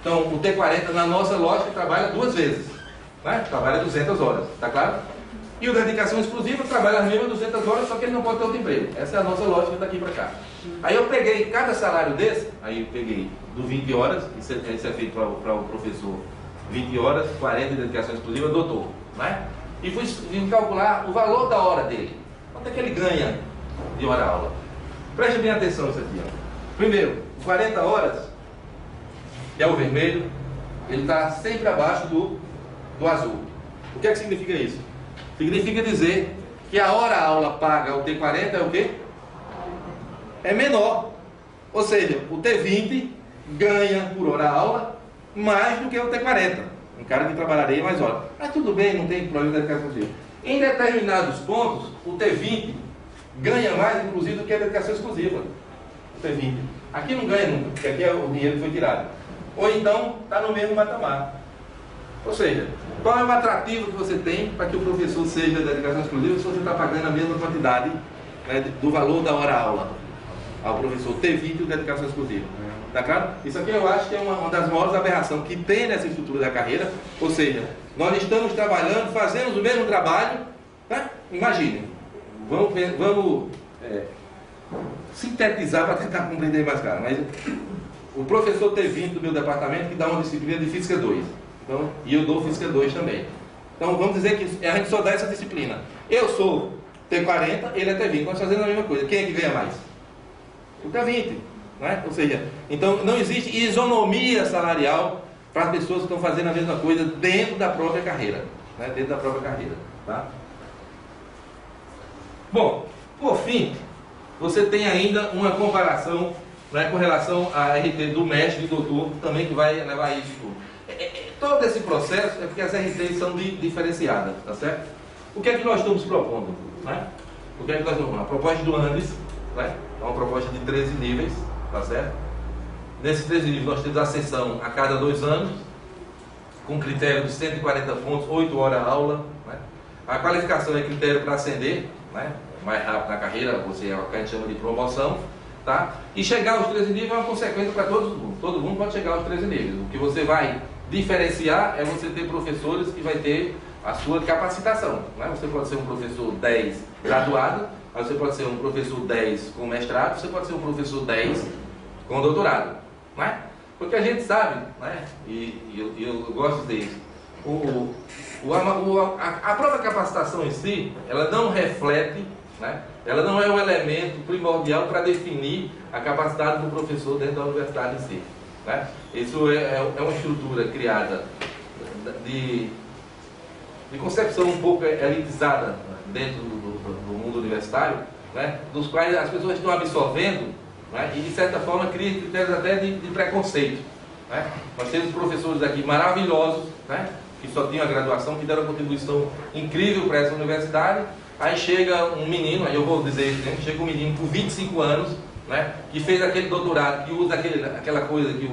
S1: Então, o T40, na nossa lógica, trabalha 2 vezes. Né? Trabalha 200 horas, está claro? E o dedicação exclusiva trabalha as mesmas 200 horas, só que ele não pode ter outro emprego. Essa é a nossa lógica daqui para cá. Aí eu peguei cada salário desse, aí eu peguei do 20 horas, isso é feito para o professor, 20 horas, 40 de dedicação exclusiva, doutor. Né? E fui calcular o valor da hora dele. Quanto é que ele ganha de hora-aula? Preste bem atenção nisso aqui. Ó. Primeiro, 40 horas, que é o vermelho, ele está sempre abaixo do azul. O que é que significa isso? Significa dizer que a hora-aula paga ao T40 é o quê? É menor. Ou seja, o T20 ganha por hora-aula mais do que o T40. Um cara que trabalharia mais horas. Mas tudo bem, não tem problema de dedicação exclusiva. Em determinados pontos, o T20 ganha mais, inclusive, do que a dedicação exclusiva. O T20. Aqui não ganha nunca, porque aqui é o dinheiro que foi tirado. Ou então, está no mesmo patamar. Ou seja, qual é o atrativo que você tem para que o professor seja de dedicação exclusiva se você está pagando a mesma quantidade, né, do valor da hora-aula ao professor T20 e dedicação exclusiva? Tá claro? Isso aqui eu acho que é uma das maiores aberrações que tem nessa estrutura da carreira. Ou seja, nós estamos trabalhando, fazemos o mesmo trabalho, né? Imagine, vamos sintetizar para tentar compreender mais claro. Mas o professor T20 do meu departamento que dá uma disciplina de Física 2. Então, e eu dou Física 2 também. Então vamos dizer que a gente só dá essa disciplina. Eu sou T40, ele é T20. Nós fazemos a mesma coisa. Quem é que ganha mais? O T20. Né? Ou seja, então não existe isonomia salarial para as pessoas que estão fazendo a mesma coisa dentro da própria carreira. Né? Dentro da própria carreira. Tá? Bom, por fim, você tem ainda uma comparação, né, com relação à RT do mestre e do doutor, também que vai levar a isso tudo. Todo esse processo é porque as RTs são diferenciadas, tá certo? O que é que nós estamos propondo? Né? O que é que nós estamos? A proposta do Andes, né? É uma proposta de 13 níveis, tá certo? Nesses 13 níveis nós temos a sessão a cada 2 anos, com critério de 140 pontos, 8 horas a aula. Né? A qualificação é critério para ascender, né? Mais rápido na carreira, você é o que a gente chama de promoção, tá? E chegar aos 13 níveis é uma consequência para todo mundo pode chegar aos 13 níveis. O que você vai diferenciar é você ter professores que vai ter a sua capacitação, né? Você pode ser um professor 10 graduado, mas você pode ser um professor 10 com mestrado, você pode ser um professor 10 com doutorado, né? Porque a gente sabe, né? E eu gosto disso. A própria capacitação em si, ela não reflete, né? Ela não é um elemento primordial para definir a capacidade do professor dentro da universidade em si, né? Isso é uma estrutura criada de concepção um pouco elitizada dentro do mundo universitário, né? Dos quais as pessoas estão absorvendo, né? E de certa forma cria critérios até de preconceito, né? Nós temos professores aqui maravilhosos, né? Que só tinham a graduação, que deram uma contribuição incrível para essa universidade. Aí chega um menino, aí eu vou dizer isso, né? Chega um menino com 25 anos, né? Que fez aquele doutorado, que usa aquela coisa que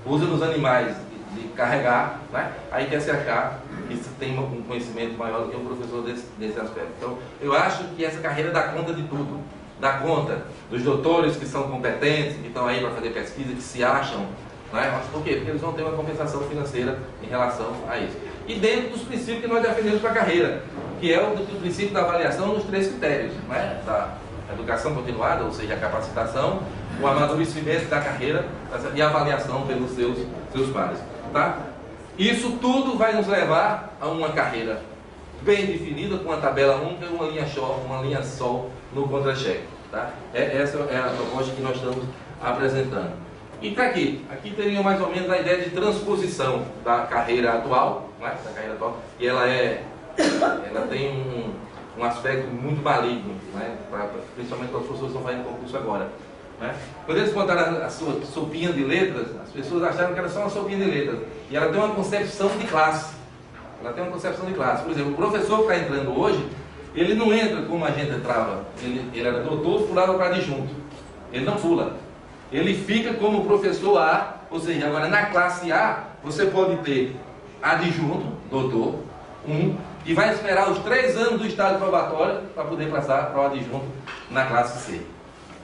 S1: usa nos animais de carregar, né? Aí quer se achar que tem um conhecimento maior do que um professor desse aspecto. Então, eu acho que essa carreira dá conta de tudo. Dá conta dos doutores que são competentes, que estão aí para fazer pesquisa, que se acham, né? Mas por quê? Porque eles vão ter uma compensação financeira em relação a isso. E dentro dos princípios que nós defendemos para a carreira, que é o princípio da avaliação nos 3 critérios, né? Da educação continuada, ou seja, a capacitação, o amadurecimento da carreira e a avaliação pelos seus pares, tá? Isso tudo vai nos levar a uma carreira bem definida, com uma tabela única e uma linha só no contra-cheque, tá? Essa é a proposta que nós estamos apresentando. E está aqui teria mais ou menos a ideia de transposição da carreira atual, né? Da carreira atual, e ela tem um aspecto muito maligno, né? Principalmente para as pessoas que estão fazendo concurso agora, né? Quando eles botaram a sua sopinha de letras, as pessoas acharam que era só uma sopinha de letras, e ela tem uma concepção de classe. Ela tem uma concepção de classe. Por exemplo, o professor que está entrando hoje, ele não entra como a gente entrava. Ele era doutor, pulava para adjunto. Ele não pula. Ele fica como professor A, ou seja, agora na classe A, você pode ter adjunto, doutor, e vai esperar os 3 anos do estágio probatório para poder passar para o adjunto na classe C.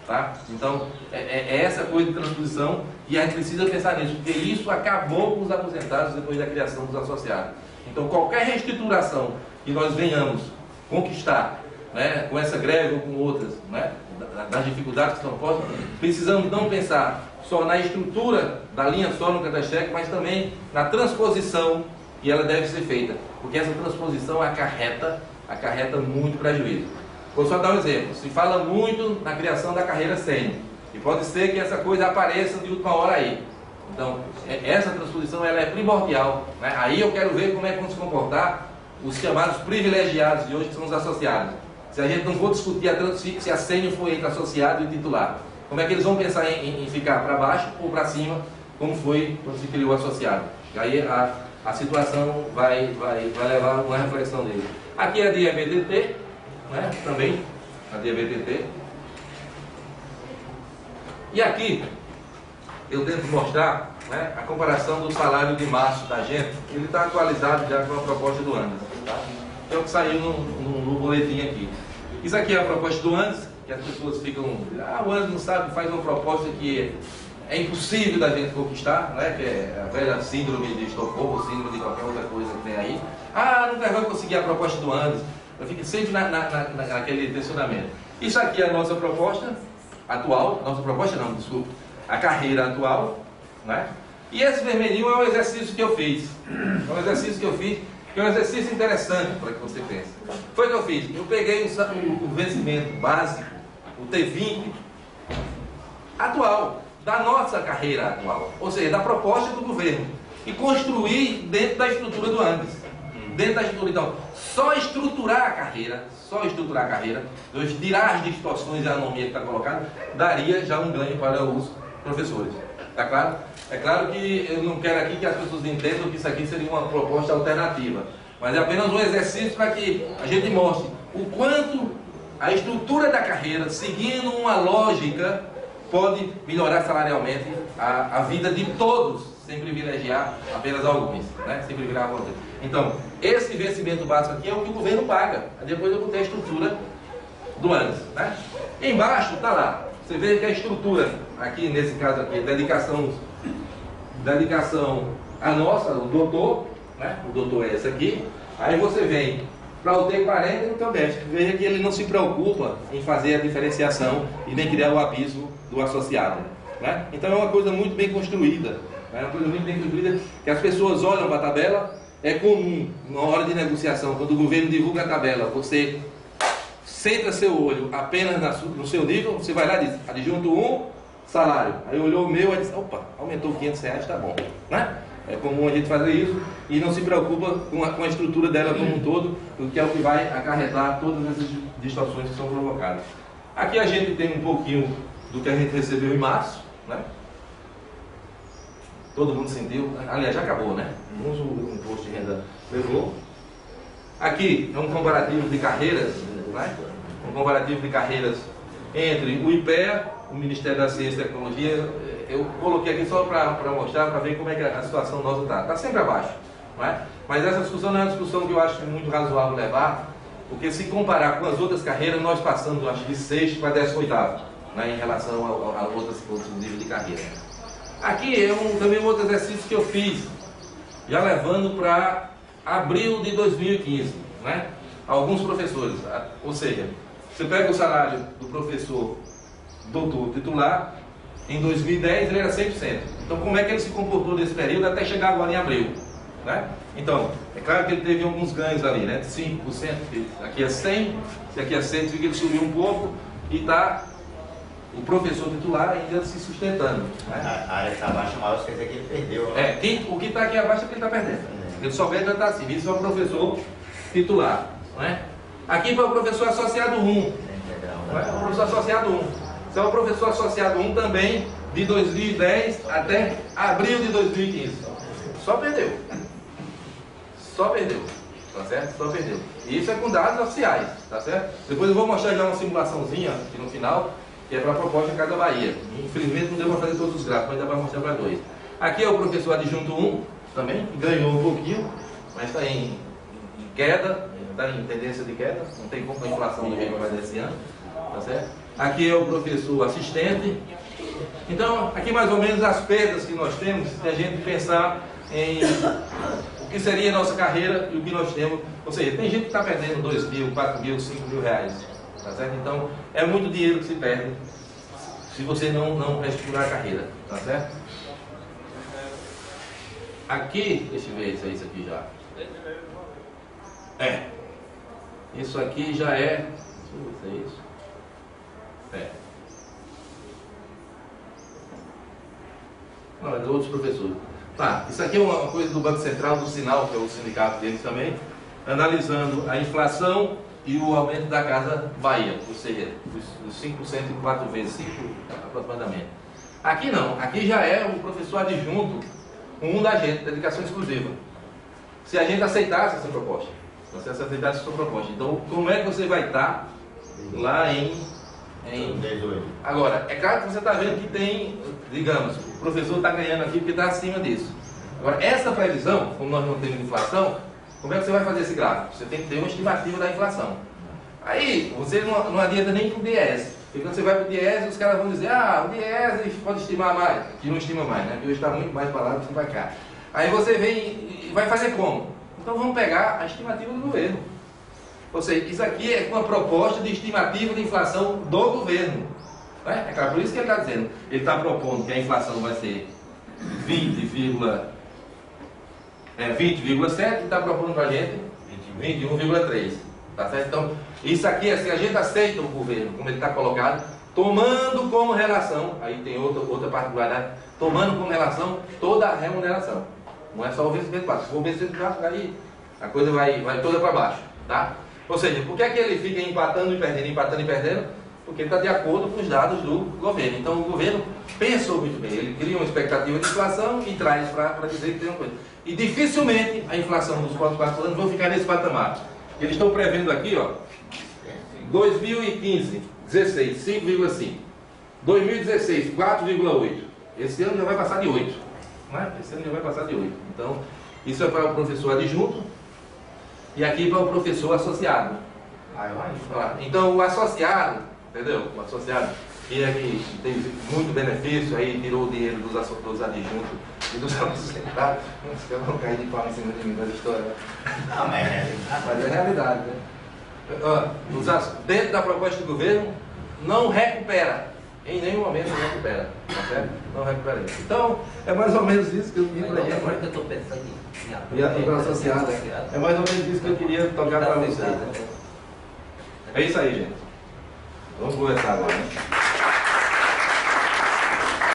S1: Tá? Então, é essa coisa de transposição, e a gente precisa pensar nisso, porque isso acabou com os aposentados depois da criação dos associados. Então, qualquer reestruturação que nós venhamos conquistar, né, com essa greve ou com outras, né, das dificuldades que estão postas, precisamos não pensar só na estrutura da linha só no contra-cheque, mas também na transposição, e ela deve ser feita, porque essa transposição acarreta muito prejuízo. Vou só dar um exemplo. Se fala muito na criação da carreira sênior, e pode ser que essa coisa apareça de última hora aí. Então, essa transposição ela é primordial, né? Aí eu quero ver como é que vão se comportar os chamados privilegiados de hoje, que são os associados. Se a gente não for discutir se a sênior for entre associado e titular, como é que eles vão pensar em ficar para baixo ou para cima, como foi quando se criou o associado? E aí a situação vai levar uma reflexão dele. Aqui é a DIEBTT, né? Também a DIEBTT. E aqui eu tento mostrar, né, a comparação do salário de março da gente. Ele está atualizado já com a proposta do Anderson, tá? É o que saiu no boletim aqui. Isso aqui é a proposta do Anderson, que as pessoas ficam, o Anderson não sabe, faz uma proposta que é impossível da gente conquistar, né? Que é a velha síndrome de Estocolmo, síndrome de qualquer outra coisa que tem aí. Nunca vai conseguir a proposta do Anderson. Eu fico sempre naquele tensionamento. Isso aqui é a nossa proposta atual, a carreira atual, né? E esse vermelhinho é um exercício que eu fiz. Que é um exercício interessante para que você pense. Foi o que eu fiz. Eu peguei o vencimento básico, o T20, atual, da nossa carreira atual, ou seja, da proposta do governo, e construir dentro da estrutura do Andes. Dentro da estrutura, então, só estruturar a carreira, tirar as distorções e a anomia que está colocada, daria já um ganho para os professores. Está claro? É claro que eu não quero aqui que as pessoas entendam que isso aqui seria uma proposta alternativa, mas é apenas um exercício para que a gente mostre o quanto a estrutura da carreira, seguindo uma lógica, pode melhorar salarialmente a vida de todos, sem privilegiar apenas alguns, né? Sem privilegiar alguns. Então, esse vencimento básico aqui é o que o governo paga. Depois eu botei a estrutura do ANS, né? Embaixo está lá. Você vê que a estrutura, aqui nesse caso aqui, dedicação a nossa, o doutor, né? O doutor é esse aqui. Aí você vem para o T40 e o T10. Veja que ele não se preocupa em fazer a diferenciação e nem criar o abismo do associado, né? Então é uma coisa muito bem construída, é uma coisa muito bem construída, que as pessoas olham para a tabela. É comum, na hora de negociação, quando o governo divulga a tabela, você centra seu olho apenas no seu nível, você vai lá e diz, adjunto 1, salário. Aí olhou o meu e disse, opa, aumentou R$500, tá bom, né? É comum a gente fazer isso e não se preocupa com a estrutura dela como um todo, que é o que vai acarretar todas essas distorções que são provocadas. Aqui a gente tem um pouquinho do que a gente recebeu em março, né? Todo mundo sentiu, aliás, já acabou, né? O imposto de renda levou. Aqui é um comparativo de carreiras, né? Um comparativo de carreiras entre o IPEA, o Ministério da Ciência e Tecnologia. Eu coloquei aqui só para mostrar, para ver como é que a situação nossa está. Está sempre abaixo, não é? Mas essa discussão não é uma discussão que eu acho muito razoável levar, porque se comparar com as outras carreiras, nós passamos, acho, de 6º para 18º, né? Em relação a outros níveis de carreira. Aqui é também um outro exercício que eu fiz, já levando para abril de 2015, né? Alguns professores, ou seja, você pega o salário do professor doutor titular, em 2010 ele era 100%. Então como é que ele se comportou nesse período até chegar agora em abril, né? Então, é claro que ele teve alguns ganhos ali, né? De 5%, aqui é 100, se aqui é 100, ele subiu um pouco e está o professor titular ainda se sustentando, né?
S2: A área está abaixo, mas quer dizer que ele perdeu. Né?
S1: O que está aqui abaixo é que ele está perdendo. Ele só perde está assim. Isso é o professor titular, né? Aqui foi o professor associado 1. Né? O professor associado 1. Isso é o professor associado 1 também, de 2010 até abril de 2015. Só perdeu. Só perdeu. Tá certo? Só perdeu. E isso é com dados oficiais, tá certo? Depois eu vou mostrar já uma simulaçãozinha aqui no final, que é para a proposta de Casa Bahia. Infelizmente não deu para fazer todos os gráficos, mas dá para mostrar para 2. Aqui é o professor adjunto 1, também, que ganhou um pouquinho, mas está em queda, está em tendência de queda, não tem como a inflação do jeito que vai desse ano, tá certo? Aqui é o professor assistente. Então, aqui mais ou menos as perdas que nós temos, se a gente pensar em o que seria a nossa carreira e o que nós temos. Ou seja, tem gente que está perdendo 2 mil, 4 mil, 5 mil reais. Tá certo? Então, é muito dinheiro que se perde se você não reestruturar a carreira. Tá certo? Aqui, deixa eu ver se é isso aqui já. Isso aqui já é. Deixa eu ver se é isso. Não, é de outros professores. Tá, isso aqui é uma coisa do Banco Central, do Sinal, que é o sindicato deles também, analisando a inflação e o aumento da Casa Bahia, ou seja, os 5% em 4 vezes, 5 aproximadamente. Aqui não, aqui já é o professor adjunto, um da gente, dedicação exclusiva. Se a gente aceitasse essa proposta, se você aceitasse essa proposta, então como é que você vai estar lá em
S2: 18.
S1: Agora, é claro que você está vendo que tem, digamos, o professor está ganhando aqui porque está acima disso. Agora, essa previsão, como nós não temos inflação, como é que você vai fazer esse gráfico? Você tem que ter uma estimativa da inflação. Aí, você não adianta nem com o DIEESE. Porque quando você vai para o DIEESE, os caras vão dizer, o DIEESE pode estimar mais. Que não estima mais, né? Porque hoje está muito mais para lá do que para cá. Aí você vem e vai fazer como? Então vamos pegar a estimativa do governo. Ou seja, isso aqui é uma proposta de estimativa de inflação do governo. Né? É claro, por isso que ele está dizendo. Ele está propondo que a inflação vai ser 20,7 e está propondo para a gente 21,3. Tá certo? Então, isso aqui, assim, a gente aceita o governo, como ele está colocado, tomando como relação, aí tem outra particularidade, tomando como relação toda a remuneração. Não é só o vencimento básico. Se for o vencimento básico, aí a coisa vai toda para baixo. Tá? Ou seja, por que é que ele fica empatando e perdendo? Porque ele está de acordo com os dados do governo. Então o governo pensou muito bem, ele cria uma expectativa de inflação e traz para dizer que tem uma coisa. E dificilmente a inflação dos próximos 4 anos vai ficar nesse patamar. Eles estão prevendo aqui, ó, 2015, 16, 5,5. 2016, 4,8. Esse ano já vai passar de 8. né? Esse ano já vai passar de 8. Então, isso é para o professor adjunto e aqui para o professor associado. Então, o associado, entendeu? O associado, que é que tem muito benefício, aí tirou o dinheiro dos adjuntos e dos aposentados. Eu vou cair de pau em cima de mim das histórias.
S2: Não, mas
S1: é realidade, né? Dentro da proposta do governo, não recupera. Em nenhum momento recupera. Tá certo? Não recupera isso. Então, é mais ou menos isso que eu queria para
S3: Agora que eu estou pensando em
S1: abrir a associada. É mais ou menos isso que eu queria tocar para vocês. É isso aí, gente. Vamos conversar agora, né?